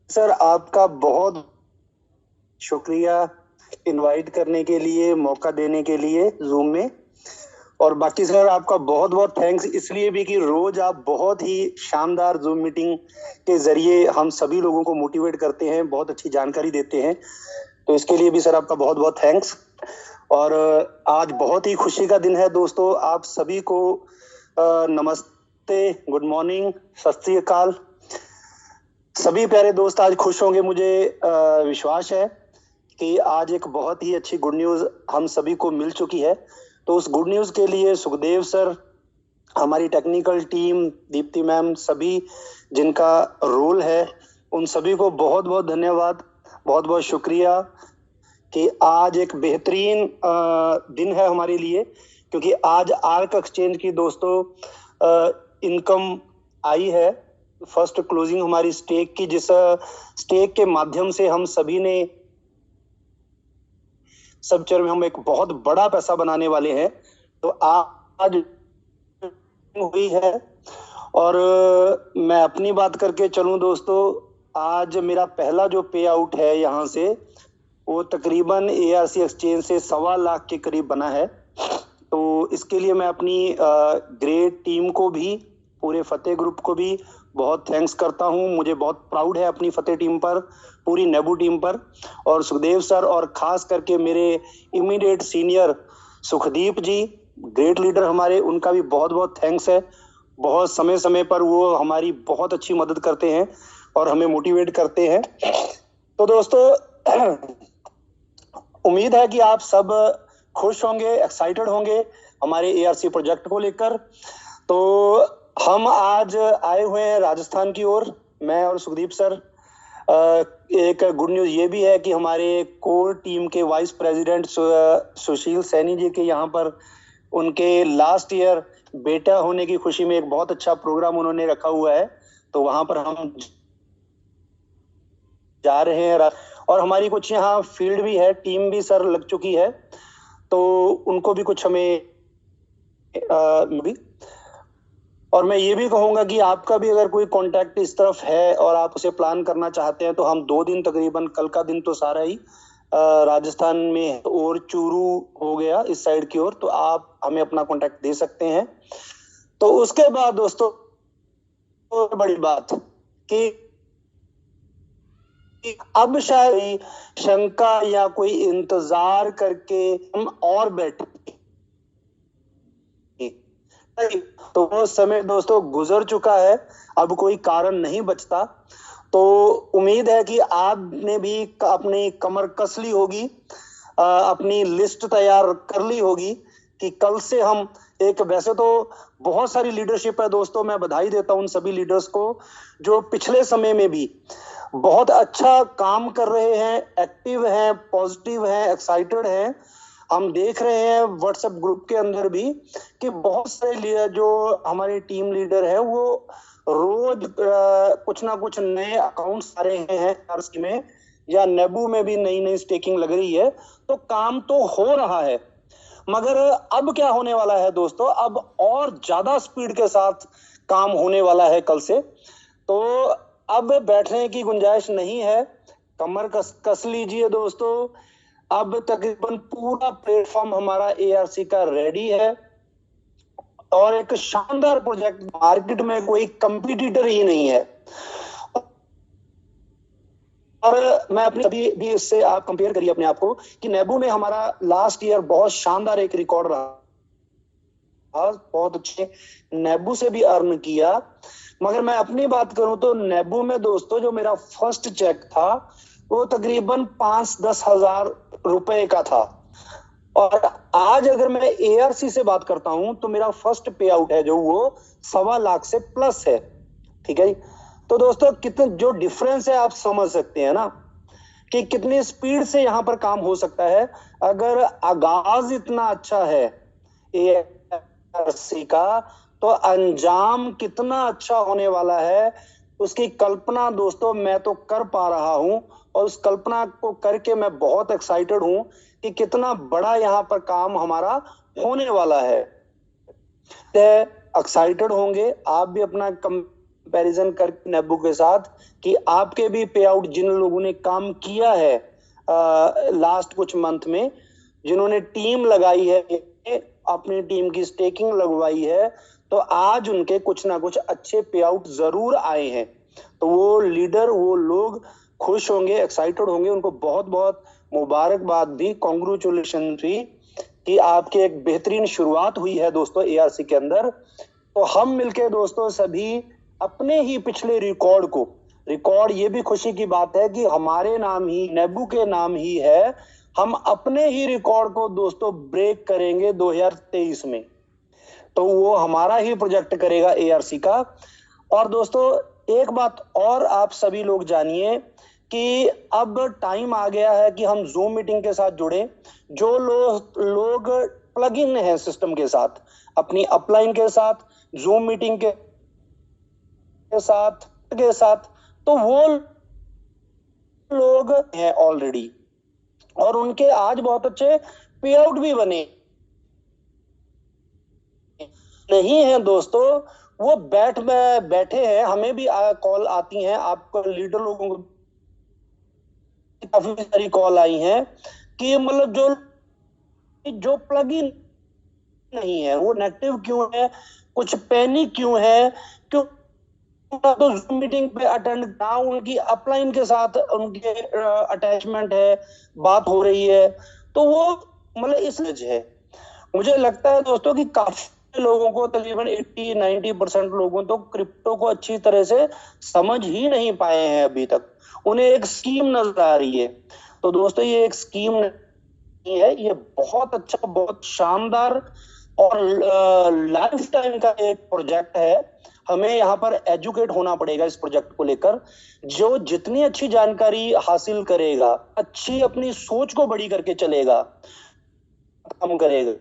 सर आपका बहुत शुक्रिया इनवाइट करने के लिए, मौका देने के लिए जूम में। और बाकी सर आपका बहुत बहुत थैंक्स इसलिए भी कि रोज आप बहुत ही शानदार जूम मीटिंग के जरिए हम सभी लोगों को मोटिवेट करते हैं, बहुत अच्छी जानकारी देते हैं, तो इसके लिए भी सर आपका बहुत बहुत थैंक्स। और आज बहुत ही खुशी का दिन है दोस्तों, आप सभी को नमस्ते, गुड मॉर्निंग, सत श्री अकाल। सभी प्यारे दोस्त आज खुश होंगे, मुझे विश्वास है कि आज एक बहुत ही अच्छी गुड न्यूज हम सभी को मिल चुकी है। तो उस गुड न्यूज के लिए सुखदेव सर, हमारी टेक्निकल टीम, दीप्ति मैम, सभी जिनका रोल है, उन सभी को बहुत बहुत धन्यवाद, बहुत बहुत शुक्रिया कि आज एक बेहतरीन दिन है हमारे लिए, क्योंकि आज आर्क एक्सचेंज की दोस्तों इनकम आई है, फर्स्ट क्लोजिंग हमारी स्टेक की, जिस स्टेक के माध्यम से हम सभी ने सब चर में हम एक बहुत बड़ा पैसा बनाने वाले हैं। तो आज हुई है। और मैं अपनी बात करके चलूं दोस्तों, आज मेरा पहला जो पे आउट है यहाँ से वो तकरीबन ARC एक्सचेंज से 1.25 लाख के करीब बना है। तो इसके लिए मैं अपनी ग्रेट टीम को भी, पूरे फतेह ग्रुप को भी बहुत थैंक्स करता हूं। मुझे बहुत प्राउड है अपनी फतेह टीम पर, पूरी नेबू टीम पर, और सुखदेव सर और खास करके मेरे इमीडिएट सीनियर सुखदीप जी, ग्रेट लीडर हमारे, उनका भी बहुत बहुत थैंक्स है। बहुत समय समय पर वो हमारी बहुत अच्छी मदद करते हैं और हमें मोटिवेट करते हैं। तो दोस्तों उम्मीद है कि आप सब खुश होंगे, एक्साइटेड होंगे हमारे ARC प्रोजेक्ट को लेकर। तो हम आज आए हुए हैं राजस्थान की ओर, मैं और सुखदीप सर। एक गुड न्यूज ये भी है कि हमारे कोर टीम के वाइस प्रेसिडेंट सुशील सैनी जी के यहाँ पर उनके लास्ट ईयर बेटा होने की खुशी में एक बहुत अच्छा प्रोग्राम उन्होंने रखा हुआ है, तो वहां पर हम जा रहे हैं। और हमारी कुछ यहाँ फील्ड भी है, टीम भी सर लग चुकी है, तो उनको भी कुछ हमें भी। और मैं ये भी कहूंगा कि आपका भी अगर कोई कांटेक्ट इस तरफ है और आप उसे प्लान करना चाहते हैं, तो हम 2 दिन तकरीबन, कल का दिन तो सारा ही राजस्थान में है और चूरू हो गया इस साइड की ओर, तो आप हमें अपना कांटेक्ट दे सकते हैं। तो उसके बाद दोस्तों बड़ी बात कि अब शायद शंका या कोई इंतजार करके हम और बैठे, तो वो समय दोस्तों गुजर चुका है, अब कोई कारण नहीं बचता। तो उम्मीद है कि आपने भी अपनी कमर कस ली होगी, अपनी लिस्ट तैयार कर ली होगी कि कल से हम एक, वैसे तो बहुत सारी लीडरशिप है दोस्तों, मैं बधाई देता हूं उन सभी लीडर्स को जो पिछले समय में भी बहुत अच्छा काम कर रहे हैं, एक्टिव हैं, पॉजिटिव हैं, एक्साइटेड हैं। हम देख रहे हैं व्हाट्सएप ग्रुप के अंदर भी कि बहुत सारे जो हमारे टीम लीडर है वो रोज कुछ ना कुछ नए अकाउंट्स आ रहे हैं ARC में, या नेबू में भी नई नई स्टेकिंग लग रही है, तो काम तो हो रहा है। मगर अब क्या होने वाला है दोस्तों, अब और ज्यादा स्पीड के साथ काम होने वाला है कल से। तो अब बैठने की गुंजाइश नहीं है, कमर कस लीजिए दोस्तों। अब तकरीबन पूरा प्लेटफॉर्म हमारा ARC का रेडी है और एक शानदार प्रोजेक्ट, मार्केट में कोई कंपटीटर ही नहीं है। और मैं अपनी अभी भी इससे आप कंपेयर करिए अपने आप को कि नेबू में हमारा लास्ट ईयर बहुत शानदार एक रिकॉर्ड रहा, बहुत अच्छे नेबू से भी अर्न किया। मगर मैं अपनी बात करूं तो नेबू में दोस्तों जो मेरा फर्स्ट चेक था वो तकरीबन 5-10 हजार रुपए का था, और आज अगर मैं ARC से बात करता हूं तो मेरा फर्स्ट पे आउट है जो वो 1.25 लाख से प्लस है। ठीक है जी। तो दोस्तों कितने जो डिफरेंस है आप समझ सकते हैं ना कि कितनी स्पीड से यहाँ पर काम हो सकता है। अगर आगाज इतना अच्छा है ARC का, तो अंजाम कितना अच्छा होने वाला है उसकी कल्पना दोस्तों मैं तो कर पा रहा हूं, और उस कल्पना को करके मैं बहुत एक्साइटेड हूं कि कितना बड़ा यहाँ पर काम हमारा होने वाला है। एक्साइटेड होंगे, आप भी अपना कंपैरिजन करके नेबू के साथ कि आपके भी पे आउट जिन लोगों ने काम किया है लास्ट कुछ मंथ में, जिन्होंने टीम लगाई है, अपनी टीम की स्टेकिंग लगवाई है, तो आज उनके कुछ ना कुछ अच्छे पे आउट जरूर आए हैं। तो वो लीडर, वो लोग खुश होंगे, एक्साइटेड होंगे, उनको बहुत बहुत मुबारकबाद भी, कॉन्ग्रेचुलेशन भी कि आपकी एक बेहतरीन शुरुआत हुई है दोस्तों एआरसी के अंदर। तो हम मिलके दोस्तों सभी अपने ही पिछले रिकॉर्ड, ये भी खुशी की बात है कि हमारे नाम ही, नेबू के नाम ही है, हम अपने ही रिकॉर्ड को दोस्तों ब्रेक करेंगे 2023 में। तो वो हमारा ही प्रोजेक्ट करेगा एआरसी का। और दोस्तों एक बात और आप सभी लोग जानिए कि अब टाइम आ गया है कि हम जूम मीटिंग के साथ जुड़े। जो लोग प्लग इन है सिस्टम के साथ, अपनी अपलाइन के साथ, जूम मीटिंग के साथ, तो वो लोग हैं ऑलरेडी और उनके आज बहुत अच्छे पे आउट भी बने नहीं है दोस्तों। वो बैठे हैं, हमें भी कॉल आती हैं, आपको लीडर लोगों को काफी सारी कॉल आई हैं कि मतलब जो प्लग इन नहीं है वो नेगेटिव क्यों है, कुछ पैनिक क्यों है, क्यों तो जूम मीटिंग पे अटेंड ना, उनकी अपलाइन के साथ उनके अटैचमेंट है, बात हो रही है, तो वो मतलब इसलिए है। मुझे लगता है दोस्तों कि काफी लोगों को, तकरीबन 80-90% लोगों तो क्रिप्टो को अच्छी तरह से समझ ही नहीं पाए हैं अभी तक, उन्हें एक स्कीम नजर आ रही है। तो दोस्तों ये एक स्कीम नहीं है, ये बहुत अच्छा, बहुत शानदार और लाइफ टाइम का एक प्रोजेक्ट है। हमें यहाँ पर एजुकेट होना पड़ेगा इस प्रोजेक्ट को लेकर। जो जितनी अच्छी जानकारी हासिल करेगा, अच्छी अपनी सोच को बड़ी करके चलेगा, काम करेगा,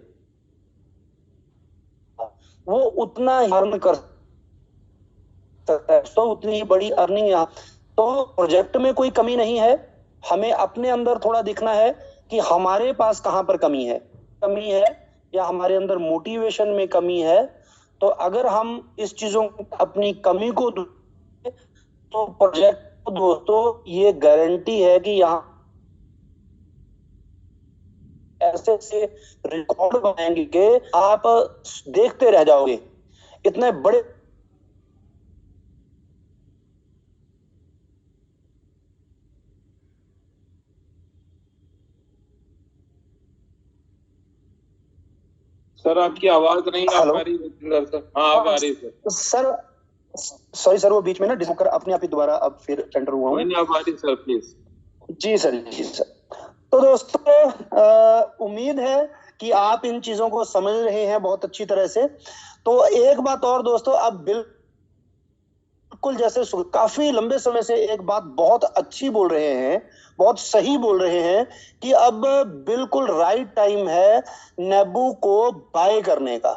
वो उतना अर्न कर सकता है, तो उतनी बड़ी अर्निंग यहाँ। तो प्रोजेक्ट में कोई कमी नहीं है, हमें अपने अंदर थोड़ा दिखना है कि हमारे पास कहाँ पर कमी है या हमारे अंदर मोटिवेशन में कमी है। तो अगर हम इस चीजों, अपनी कमी को, तो प्रोजेक्ट को दोस्तों ये गारंटी है कि यहाँ ऐसे से रिकॉर्ड बनाएंगे कि आप देखते रह जाओगे, इतने बड़े। सर आपकी आवाज नहीं आ पा रही सर। हाँ अब आ रही सर। सॉरी सर, वो बीच में ना डिस्कनेक्ट अपने आप ही दोबारा अब फिर एंटर हुआ हूँ। नहीं आ रही सर, प्लीज। Ji sir. तो दोस्तों उम्मीद है कि आप इन चीजों को समझ रहे हैं बहुत अच्छी तरह से। तो एक बात और दोस्तों, अब बिल्कुल जैसे काफी लंबे समय से एक बात बहुत अच्छी बोल रहे हैं, बहुत सही बोल रहे हैं कि अब बिल्कुल राइट टाइम है नेबू को बाय करने का।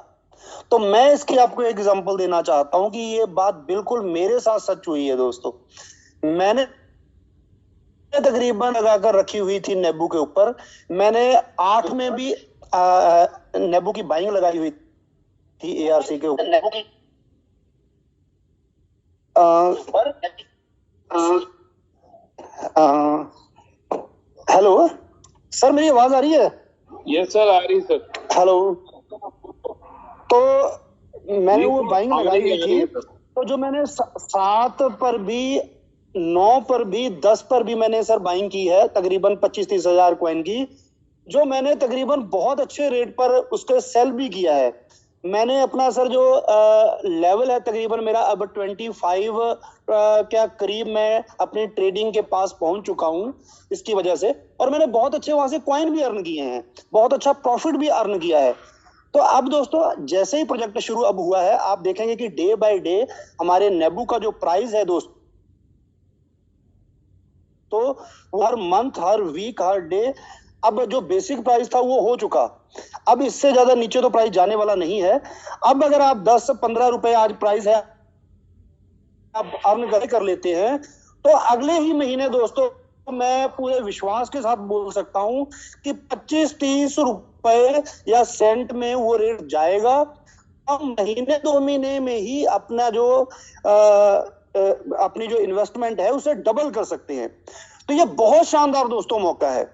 तो मैं इसकी आपको एक एग्जांपल देना चाहता हूं कि ये बात बिल्कुल मेरे साथ सच हुई है दोस्तों। मैंने तकरीबन लगाकर रखी हुई थी नेबू के ऊपर, मैंने 8 में भी नेबू की बाइंग लगाई हुई थी एआरसी के ऊपर। हेलो सर, मेरी आवाज आ रही है? यस सर, आ रही सर। हेलो। तो मैंने वो बाइंग लगाई हुई थी, तो जो मैंने 7 पर भी, 9 पर भी, 10 पर भी मैंने सर बाइंग की है, तकरीबन 25-30 हजार कॉइन की, जो मैंने तकरीबन बहुत अच्छे रेट पर उसको सेल भी किया है। मैंने अपना सर जो लेवल है तकरीबन मेरा अब 25 क्या करीब मैं अपनी ट्रेडिंग के पास पहुंच चुका हूं इसकी वजह से, और मैंने बहुत अच्छे वहां से कॉइन भी अर्न किए हैं, बहुत अच्छा प्रॉफिट भी अर्न किया है। तो अब दोस्तों जैसे ही प्रोजेक्ट शुरू अब हुआ है, आप देखेंगे कि डे बाय डे हमारे नेबू का जो प्राइस है दोस्तों, तो हर मंथ, हर वीक, हर डे अब जो बेसिक प्राइस था वो हो चुका। अब इससे ज्यादा नीचे तो प्राइस जाने वाला नहीं है। अब अगर आप 10-15 रुपए आज प्राइस है, आप अर्न कर लेते हैं, तो अगले ही महीने दोस्तों मैं पूरे विश्वास के साथ बोल सकता हूं कि 25-30 रुपए या सेंट में वो रेट जाएगा हम महीने 2 महीने में ही अपना जो अपनी जो इन्वेस्टमेंट है उसे डबल कर सकते हैं। तो ये बहुत शानदार दोस्तों मौका है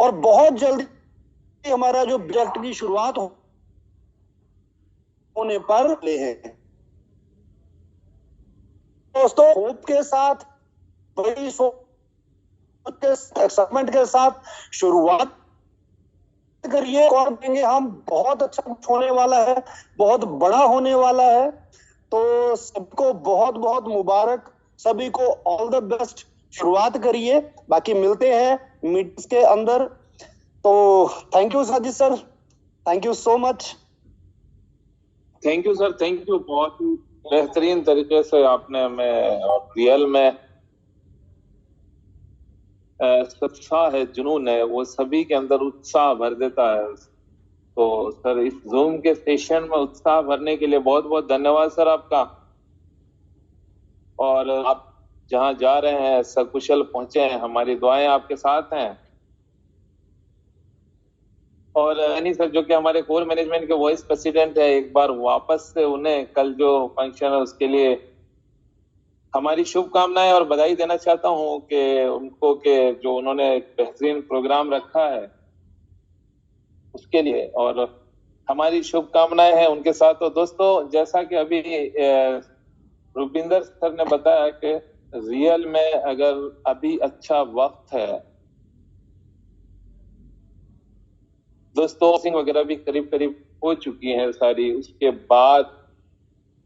और बहुत जल्दी हमारा जो प्रोजेक्ट की शुरुआत होने पर ले हैं दोस्तों। होप के साथ, बड़ी सोच के, एक्साइटमेंट के साथ शुरुआत करिए और देंगे हम। बहुत अच्छा कुछ होने वाला है, बहुत बड़ा होने वाला है। तो सबको बहुत बहुत मुबारक, सभी को ऑल द बेस्ट। शुरुआत करिए, बाकी मिलते हैं मीटिंग्स के अंदर। तो thank you Sajid sir, thank you so much. Thank you sir, thank you. बहुत ही बेहतरीन तरीके से आपने हमें रियल में उत्साह है, जुनून है, वो सभी के अंदर उत्साह भर देता है। तो सर इस जूम के सेशन में उत्साह भरने के लिए बहुत बहुत धन्यवाद सर आपका। और आप जहां जा रहे हैं सकुशल पहुंचे हैं, हमारी दुआएं आपके साथ हैं। और यानी सर जो कि हमारे कोर मैनेजमेंट के वाइस प्रेसिडेंट है, एक बार वापस से उन्हें कल जो फंक्शन है उसके लिए हमारी शुभकामनाएं और बधाई देना चाहता हूं कि उनको के जो उन्होंने एक बेहतरीन प्रोग्राम रखा है उसके लिए, और हमारी शुभकामनाएं हैं उनके साथ। तो दोस्तों जैसा कि अभी रुपिंदर सर ने बताया कि रियल में अगर अभी अच्छा वक्त है दोस्तों, सिंह वगैरह भी करीब करीब हो चुकी हैं सारी, उसके बाद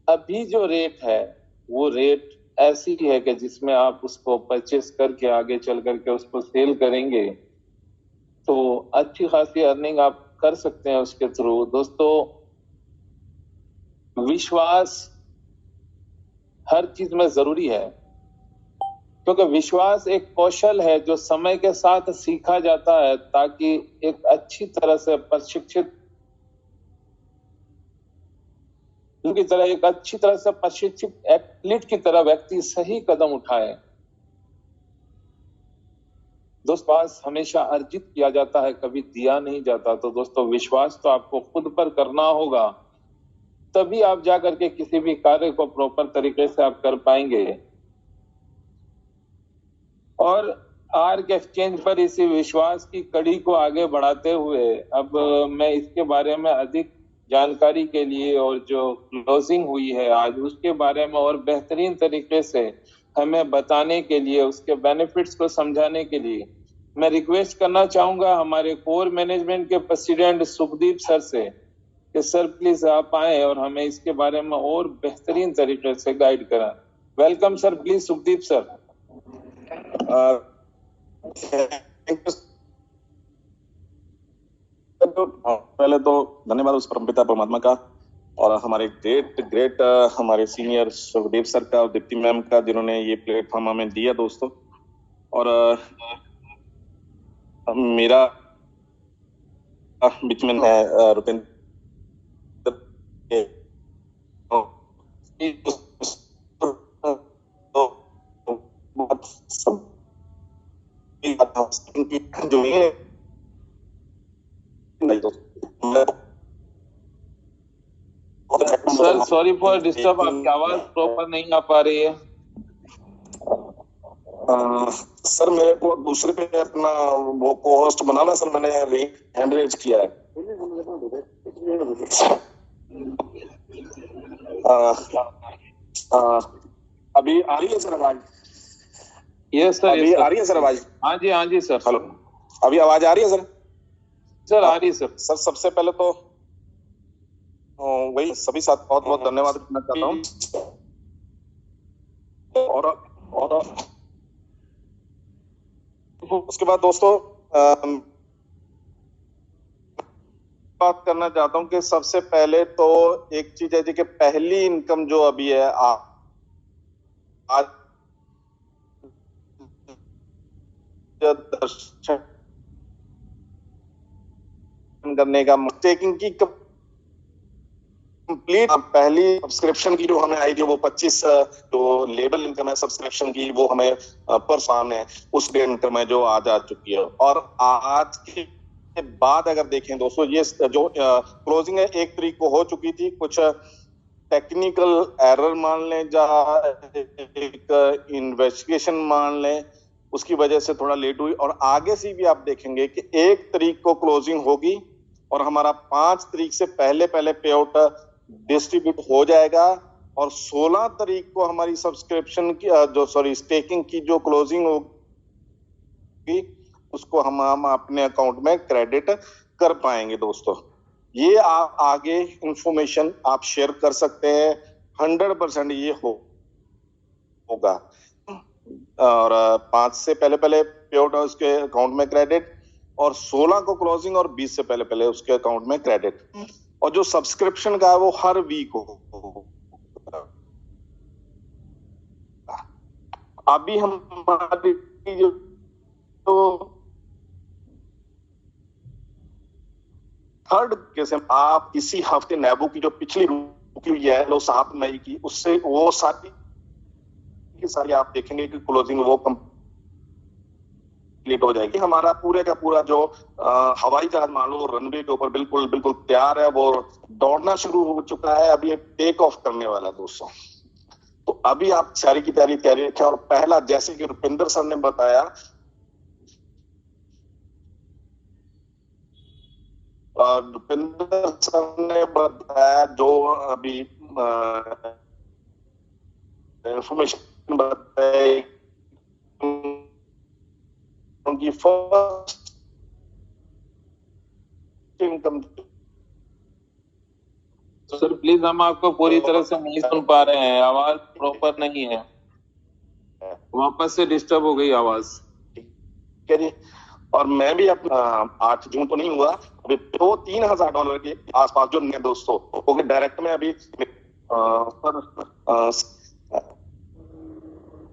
अभी जो रेट है वो रेट ऐसी है कि जिसमें आप उसको परचेस करके आगे चल करके उसको सेल करेंगे तो अच्छी खासी अर्निंग आप कर सकते हैं उसके थ्रू। दोस्तों विश्वास हर चीज में जरूरी है, क्योंकि विश्वास एक कौशल है जो समय के साथ सीखा जाता है ताकि एक अच्छी तरह से प्रशिक्षित एथलीट की तरह व्यक्ति सही कदम उठाए। दोस्तों विश्वास हमेशा अर्जित किया जाता है, कभी दिया नहीं जाता। तो दोस्तों विश्वास तो आपको खुद पर करना होगा, तभी आप जाकर के किसी भी कार्य को प्रॉपर तरीके से आप कर पाएंगे। और आर्क एक्सचेंज पर इसी विश्वास की कड़ी को आगे बढ़ाते हुए अब मैं इसके बारे में अधिक जानकारी के लिए और जो क्लोजिंग हुई है आज उसके बारे में और बेहतरीन तरीके से हमें बताने के लिए, उसके बेनिफिट्स को समझाने के लिए मैं रिक्वेस्ट करना चाहूंगा हमारे कोर मैनेजमेंट के प्रेसिडेंट सुखदीप सर से कि सर प्लीज आप आए और हमें इसके बारे में और बेहतरीन तरीके से गाइड करें। Welcome sir, please Sukhdeep sir. पहले तो धन्यवाद उस परमपिता परमात्मा का और हमारे ग्रेट हमारे सीनियर सुखदेव सर का और दीप्ति मैम का, जिन्होंने ये प्लेटफॉर्म हमें दिया दोस्तों। और मेरा बीच में है रुपिंदर जो है सर सॉरी फॉर डिस्टर्ब, आपकी आवाज प्रॉपर नहीं आ पा रही है। सर मेरे को दूसरे पे अपना वो को होस्ट बनाना सर, मैंने हैंड रेज किया है। अभी आ रही है सर आवाज? यस सर, अभी आ रही है सर आवाज? हाँ जी सर। हेलो, अभी आवाज आ रही है सर? सर आ रही है सर। सर सबसे पहले तो वही सभी साथ बहुत बहुत धन्यवाद करना चाहता हूँ। और उसके बाद दोस्तों बात करना चाहता हूँ कि सबसे पहले तो एक चीज है जी कि पहली इनकम जो अभी है आज दर्शन करने का टेकिंग की कंप्लीट पहली सब्सक्रिप्शन की जो हमें आई थी वो 25 जो लेबल इनकम है सब्सक्रिप्शन की, वो हमें पर सामने उस इनकम है जो आज आ चुकी है। और आज की बाद अगर देखें दोस्तों, ये जो क्लोजिंग है 1 तारीख को हो चुकी थी, कुछ टेक्निकल एरर मान लें या एक इन्वेस्टिगेशन मान लें, उसकी वजह से थोड़ा लेट हुई। और आगे से भी आप देखेंगे कि 1 तारीख को क्लोजिंग होगी और हमारा 5 तारीख से पहले पहले पे आउट डिस्ट्रीब्यूट हो जाएगा, और 16 तारीख को हमारी सब्सक्रिप्शन की स्टेकिंग की जो क्लोजिंग होगी उसको हम अपने अकाउंट में क्रेडिट कर पाएंगे दोस्तों। ये आप आगे इंफॉर्मेशन आप शेयर कर सकते हैं, 100% ये होगा। और 5 से पहले पहले पे आउट उसके अकाउंट में क्रेडिट, और 16 को क्लोजिंग, और 20 से पहले पहले उसके अकाउंट में क्रेडिट। और जो सब्सक्रिप्शन का है वो हर वीक हो। अभी हमारी जो थर्ड केस, आप इसी हफ्ते नेबू की जो पिछली रुकी हुई है 7 मई की, उससे वो सारी आप देखेंगे कि क्लोजिंग वो कंप्लीट हो जाएगी। हमारा पूरे का पूरा जो हवाई जहाज मान लो रनवे के ऊपर बिल्कुल बिल्कुल तैयार है, वो दौड़ना शुरू हो चुका है, अभी टेक ऑफ करने वाला है दोस्तों। तो अभी आप सारी की तैयारी रखें। और पहला, जैसे कि रुपिंदर सर ने बताया, रुपिंदर सर ने बताया जो अभी इंफॉर्मेशन बताई उनकी फर्स्ट इनकम। सर प्लीज, हम आपको पूरी तरह से नहीं सुन पा रहे हैं, आवाज प्रॉपर नहीं है, वापस से डिस्टर्ब हो गई आवाज। ठीक है जी। और मैं भी अपना 8 जून तो नहीं हुआ, अभी तो $3,000 के आसपास जो नए दोस्तों ओके डायरेक्ट में अभी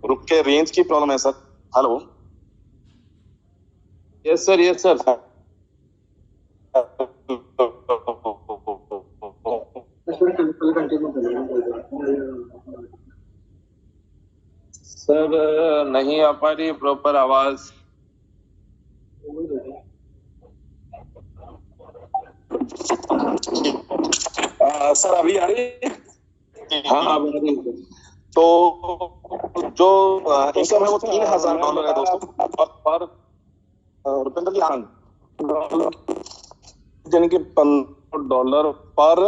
रुक के रेंज की प्रॉब्लम है sir. Hello, yes sir, yes sir. Sir नहीं आ पा रही प्रॉपर आवाज। सर अभी आ रही है? हाँ आ रही है। तो जो इनकम है वो $3,000 है दोस्तों पर रुपिंदर जी, यानी कि $15 पर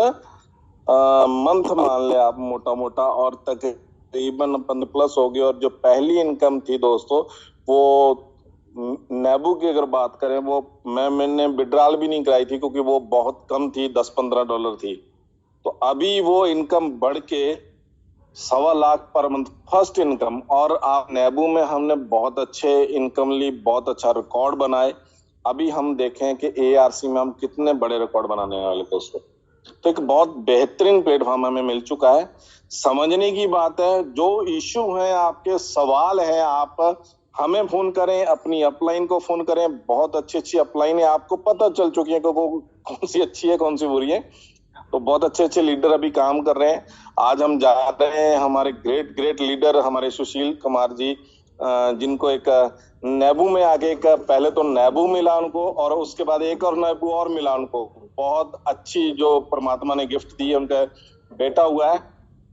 मंथ मान ले आप मोटा मोटा, और तकरीबन 15+ हो गई। और जो पहली इनकम थी दोस्तों वो नेबू की अगर बात करें, वो मैंने विड्रॉल भी नहीं कराई थी क्योंकि वो बहुत कम थी, $10-15 थी। तो अभी वो इनकम बढ़ के 1.25 lakh per month first income. और आप नेबू में हमने बहुत अच्छे इनकम ली, बहुत अच्छा रिकॉर्ड बनाए। अभी हम देखें कि ARC में हम कितने बड़े रिकॉर्ड बनाने वाले दोस्तों। तो एक बहुत बेहतरीन प्लेटफॉर्म हमें मिल चुका है। समझने की बात है, जो इश्यू है, आपके सवाल है, आप हमें फोन करें, अपनी अपलाइन को फोन करें। बहुत अच्छी अच्छी अपलाइन है, आपको पता चल चुकी है कि कौन सी अच्छी है कौन सी बुरी है। तो बहुत अच्छे अच्छे लीडर अभी काम कर रहे हैं। आज हम जा रहे हैं, हमारे ग्रेट लीडर हमारे सुशील कुमार जी, जिनको एक नेबू में आगे एक पहले तो नेबू मिला उनको, और उसके बाद एक और नेबू और मिला उनको। बहुत अच्छी जो परमात्मा ने गिफ्ट दी है, उनका बेटा हुआ है,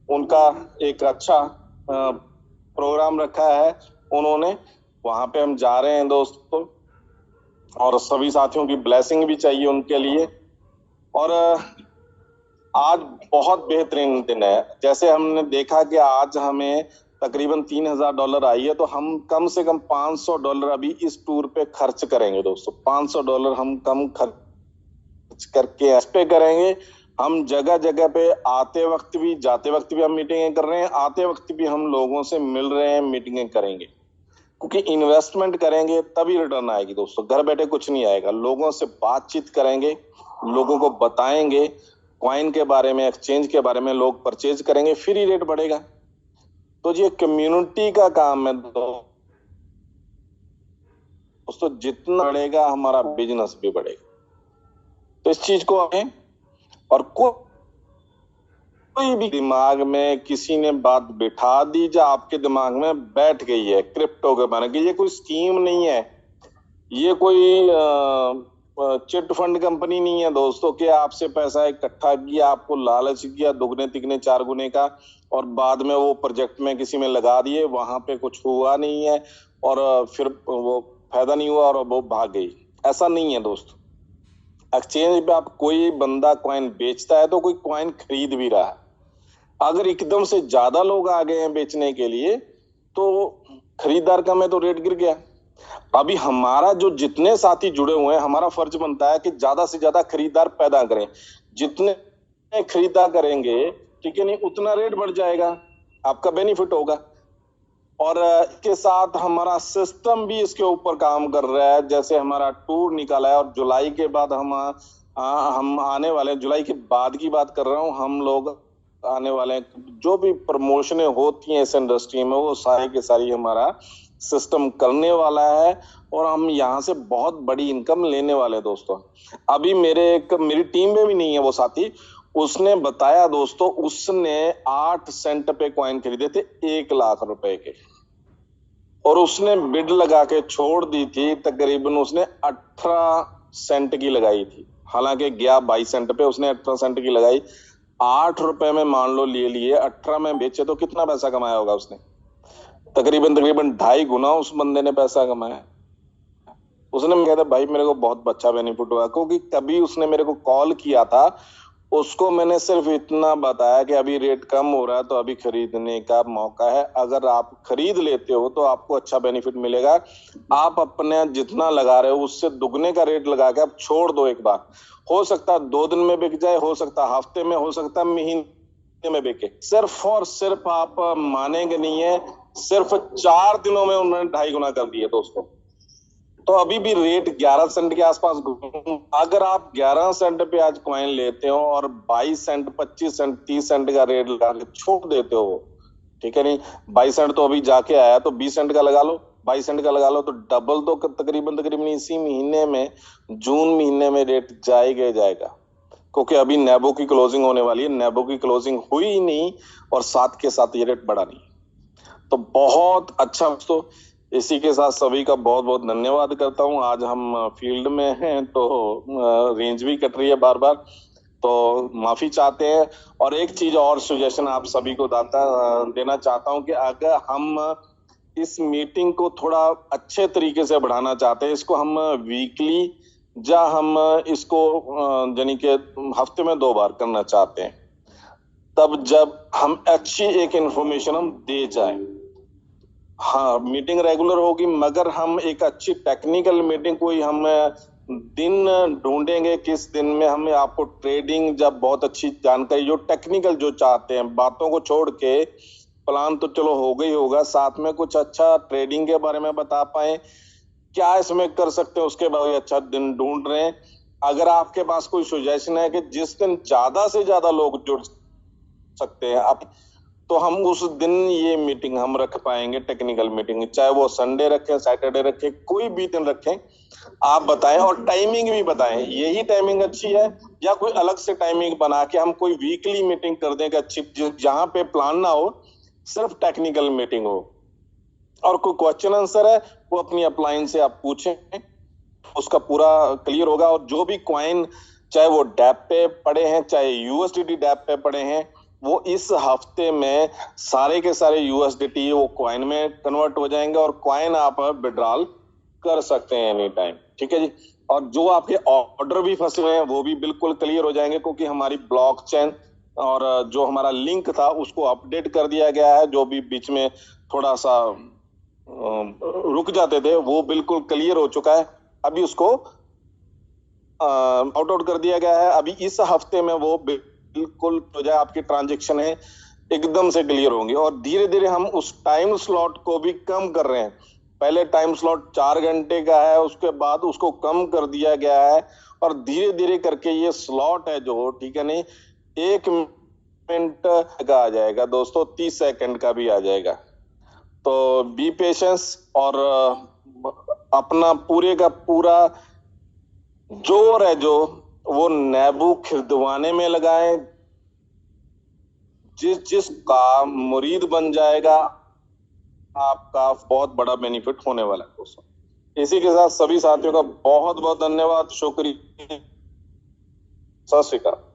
उनका एक अच्छा प्रोग्राम रखा है उन्होंने, वहां पे हम जा रहे हैं दोस्तों। और सभी साथियों की ब्लेसिंग भी चाहिए उनके लिए। और आज बहुत बेहतरीन दिन है। जैसे हमने देखा कि आज हमें तकरीबन $3,000 आई है, तो हम कम से कम $500 अभी इस टूर पे खर्च करेंगे दोस्तों। $500 हम कम खर्च करके इस पे करेंगे। हम जगह जगह पे आते वक्त भी जाते वक्त भी हम मीटिंगें कर रहे हैं, आते वक्त भी हम लोगों से मिल रहे हैं, मीटिंगें करेंगे। क्योंकि इन्वेस्टमेंट करेंगे तभी रिटर्न आएगी दोस्तों, घर बैठे कुछ नहीं आएगा। लोगों से बातचीत करेंगे, लोगों को बताएंगे कॉइन के बारे में, एक्सचेंज के बारे में, लोग परचेज करेंगे, फिर ही रेट बढ़ेगा। तो ये कम्युनिटी का काम है दोस्तों, जितना बढ़ेगा हमारा बिजनेस भी बढ़ेगा। तो इस चीज को हमें, और कोई भी दिमाग में किसी ने बात बिठा दी जो आपके दिमाग में बैठ गई है क्रिप्टो के बारे में, कि ये कोई स्कीम नहीं है, ये कोई चिट फंड कंपनी नहीं है दोस्तों कि आपसे पैसा इकट्ठा किया, आपको लालच किया दुगने तिगने चार गुने का, और बाद में वो प्रोजेक्ट में किसी में लगा दिए, वहां पे कुछ हुआ नहीं है और फिर वो फायदा नहीं हुआ और वो भाग गई। ऐसा नहीं है दोस्तों। एक्सचेंज पे आप कोई बंदा कॉइन बेचता है तो कोई कॉइन खरीद भी रहा है। अगर एकदम से ज्यादा लोग आ गए हैं बेचने के लिए तो खरीदार कम है तो रेट गिर गया। अभी हमारा जो जितने साथी जुड़े हुए हैं, हमारा फर्ज बनता है कि ज्यादा से ज्यादा खरीदार पैदा करें। जितने खरीदार करेंगे, ठीक है नहीं, उतना रेट बढ़ जाएगा, आपका बेनिफिट होगा। और इसके साथ हमारा सिस्टम भी इसके ऊपर काम कर रहा है। जैसे हमारा टूर निकाला है और जुलाई के बाद हम आने वाले, जुलाई के बाद की बात कर रहा हूँ, हम लोग आने वाले हैं। जो भी प्रमोशनें होती हैं इस इंडस्ट्री में वो सारी की सारी हमारा सिस्टम करने वाला है और हम यहाँ से बहुत बड़ी इनकम लेने वाले हैं दोस्तों। अभी मेरी टीम में भी नहीं है वो साथी, उसने बताया दोस्तों, उसने 8 सेंट पे कॉइन खरीदे थे 1 लाख रुपए के, और उसने बिड लगा के छोड़ दी थी। तकरीबन उसने 18 सेंट की लगाई थी, हालांकि गया 22 सेंट पे, उसने 18 सेंट की लगाई। 8 रुपए में मान लो ले लिए, 18 में बेचे तो कितना पैसा कमाया होगा उसने? तकरीबन 2.5 गुना उस बंदे ने पैसा कमाया। उसने कहा था भाई मेरे को बहुत अच्छा बेनिफिट हुआ, क्योंकि कभी उसने मेरे को कॉल किया था, उसको मैंने सिर्फ इतना बताया कि अभी रेट कम हो रहा है तो अभी खरीदने का मौका है। अगर आप खरीद लेते हो तो आपको अच्छा बेनिफिट मिलेगा। आप अपने जितना लगा रहे हो उससे दुगने का रेट लगा के आप छोड़ दो एक बार। हो सकता है 2 दिन में बिक जाए, हो सकता है हफ्ते में, हो सकता है महीने में बिके। सिर्फ और सिर्फ आप मानेंगे नहीं है, सिर्फ 4 दिनों में उन्होंने 2.5 गुना कर दिए दोस्तों। तो अभी भी रेट 11 सेंट के आसपास। अगर आप 11 सेंट पे आज कॉइन लेते हो और 22 सेंट, 25 सेंट, 30 सेंट का रेट लगा के छोड़ देते हो, ठीक है नहीं, 22 सेंट तो अभी जाके आया, तो 20 सेंट का लगा लो, 22 सेंट का लगा लो, तो डबल तो तकरीबन इसी महीने में, जून महीने में रेट जाएगा। क्योंकि अभी नेबो की क्लोजिंग होने वाली है, नेबो की क्लोजिंग हुई ही नहीं और साथ के साथ ये रेट बढ़ा नहीं। तो बहुत अच्छा। तो इसी के साथ सभी का बहुत बहुत धन्यवाद करता हूं। आज हम फील्ड में हैं तो रेंज भी कट रही है बार बार, तो माफी चाहते हैं। और एक चीज और सजेशन आप सभी को देना चाहता हूं कि अगर हम इस मीटिंग को थोड़ा अच्छे तरीके से बढ़ाना चाहते हैं, इसको हम वीकली या हम इसको यानी कि हफ्ते में 2 बार करना चाहते हैं, तब जब हम अच्छी एक इंफॉर्मेशन हम दे जाएं। हाँ, मीटिंग रेगुलर होगी, मगर हम एक अच्छी टेक्निकल मीटिंग, कोई हम दिन ढूंढेंगे किस दिन में हमें आपको ट्रेडिंग, जब बहुत अच्छी जानकारी, जो टेक्निकल जो चाहते हैं, बातों को छोड़ के प्लान तो चलो हो गई होगा, साथ में कुछ अच्छा ट्रेडिंग के बारे में बता पाए, क्या इसमें कर सकते हैं, उसके बाद अच्छा दिन ढूंढ रहे हैं। अगर आपके पास कोई सुजेशन है कि जिस दिन ज्यादा से ज्यादा लोग जुड़ सकते हैं आप, तो हम उस दिन ये मीटिंग हम रख पाएंगे, टेक्निकल मीटिंग, चाहे वो संडे रखें, सैटरडे रखें, कोई भी दिन रखें, आप बताएं और टाइमिंग भी बताएं, यही टाइमिंग अच्छी है या कोई अलग से टाइमिंग बना के हम कोई वीकली मीटिंग कर दें अच्छी, जहां पे प्लान ना हो, सिर्फ टेक्निकल मीटिंग हो। और कोई क्वेश्चन आंसर है वो अपनी अपलाइन से आप पूछें, उसका पूरा क्लियर होगा। और जो भी कॉइन, चाहे वो डैप पे पड़े हैं, चाहे यूएसडीटी डैप पे पड़े हैं, वो इस हफ्ते में सारे के सारे यूएसडीटी वो कॉइन में कन्वर्ट हो जाएंगे और कॉइन आप विड्रॉल कर सकते हैं एनी टाइम, ठीक है जी। और जो आपके ऑर्डर भी फंसे हुए हैं वो भी बिल्कुल क्लियर हो जाएंगे, क्योंकि हमारी ब्लॉकचेन और जो हमारा लिंक था उसको अपडेट कर दिया गया है। जो भी बीच में थोड़ा सा रुक जाते थे वो बिल्कुल क्लियर हो चुका है, अभी उसको आउट कर दिया गया है। अभी इस हफ्ते में वो बिल्कुल हो जाए, आपकी ट्रांजेक्शन है एकदम से क्लियर होंगी। और धीरे धीरे हम उस टाइम स्लॉट को भी कम कर रहे हैं। पहले टाइम स्लॉट 4 घंटे का है, उसके बाद उसको कम कर दिया गया है और धीरे धीरे करके ये स्लॉट है जो, ठीक है नहीं, 1 मिनट का आ जाएगा दोस्तों, 30 सेकंड का भी आ जाएगा। तो बी पेशेंस और अपना पूरे का पूरा जोर है जो वो नेबू खरीदवाने में लगाएं। जिसका मुरीद बन जाएगा आपका बहुत बड़ा बेनिफिट होने वाला है दोस्तों। इसी के साथ सभी साथियों का बहुत बहुत धन्यवाद, शुक्रिया, सत श्री अकाल।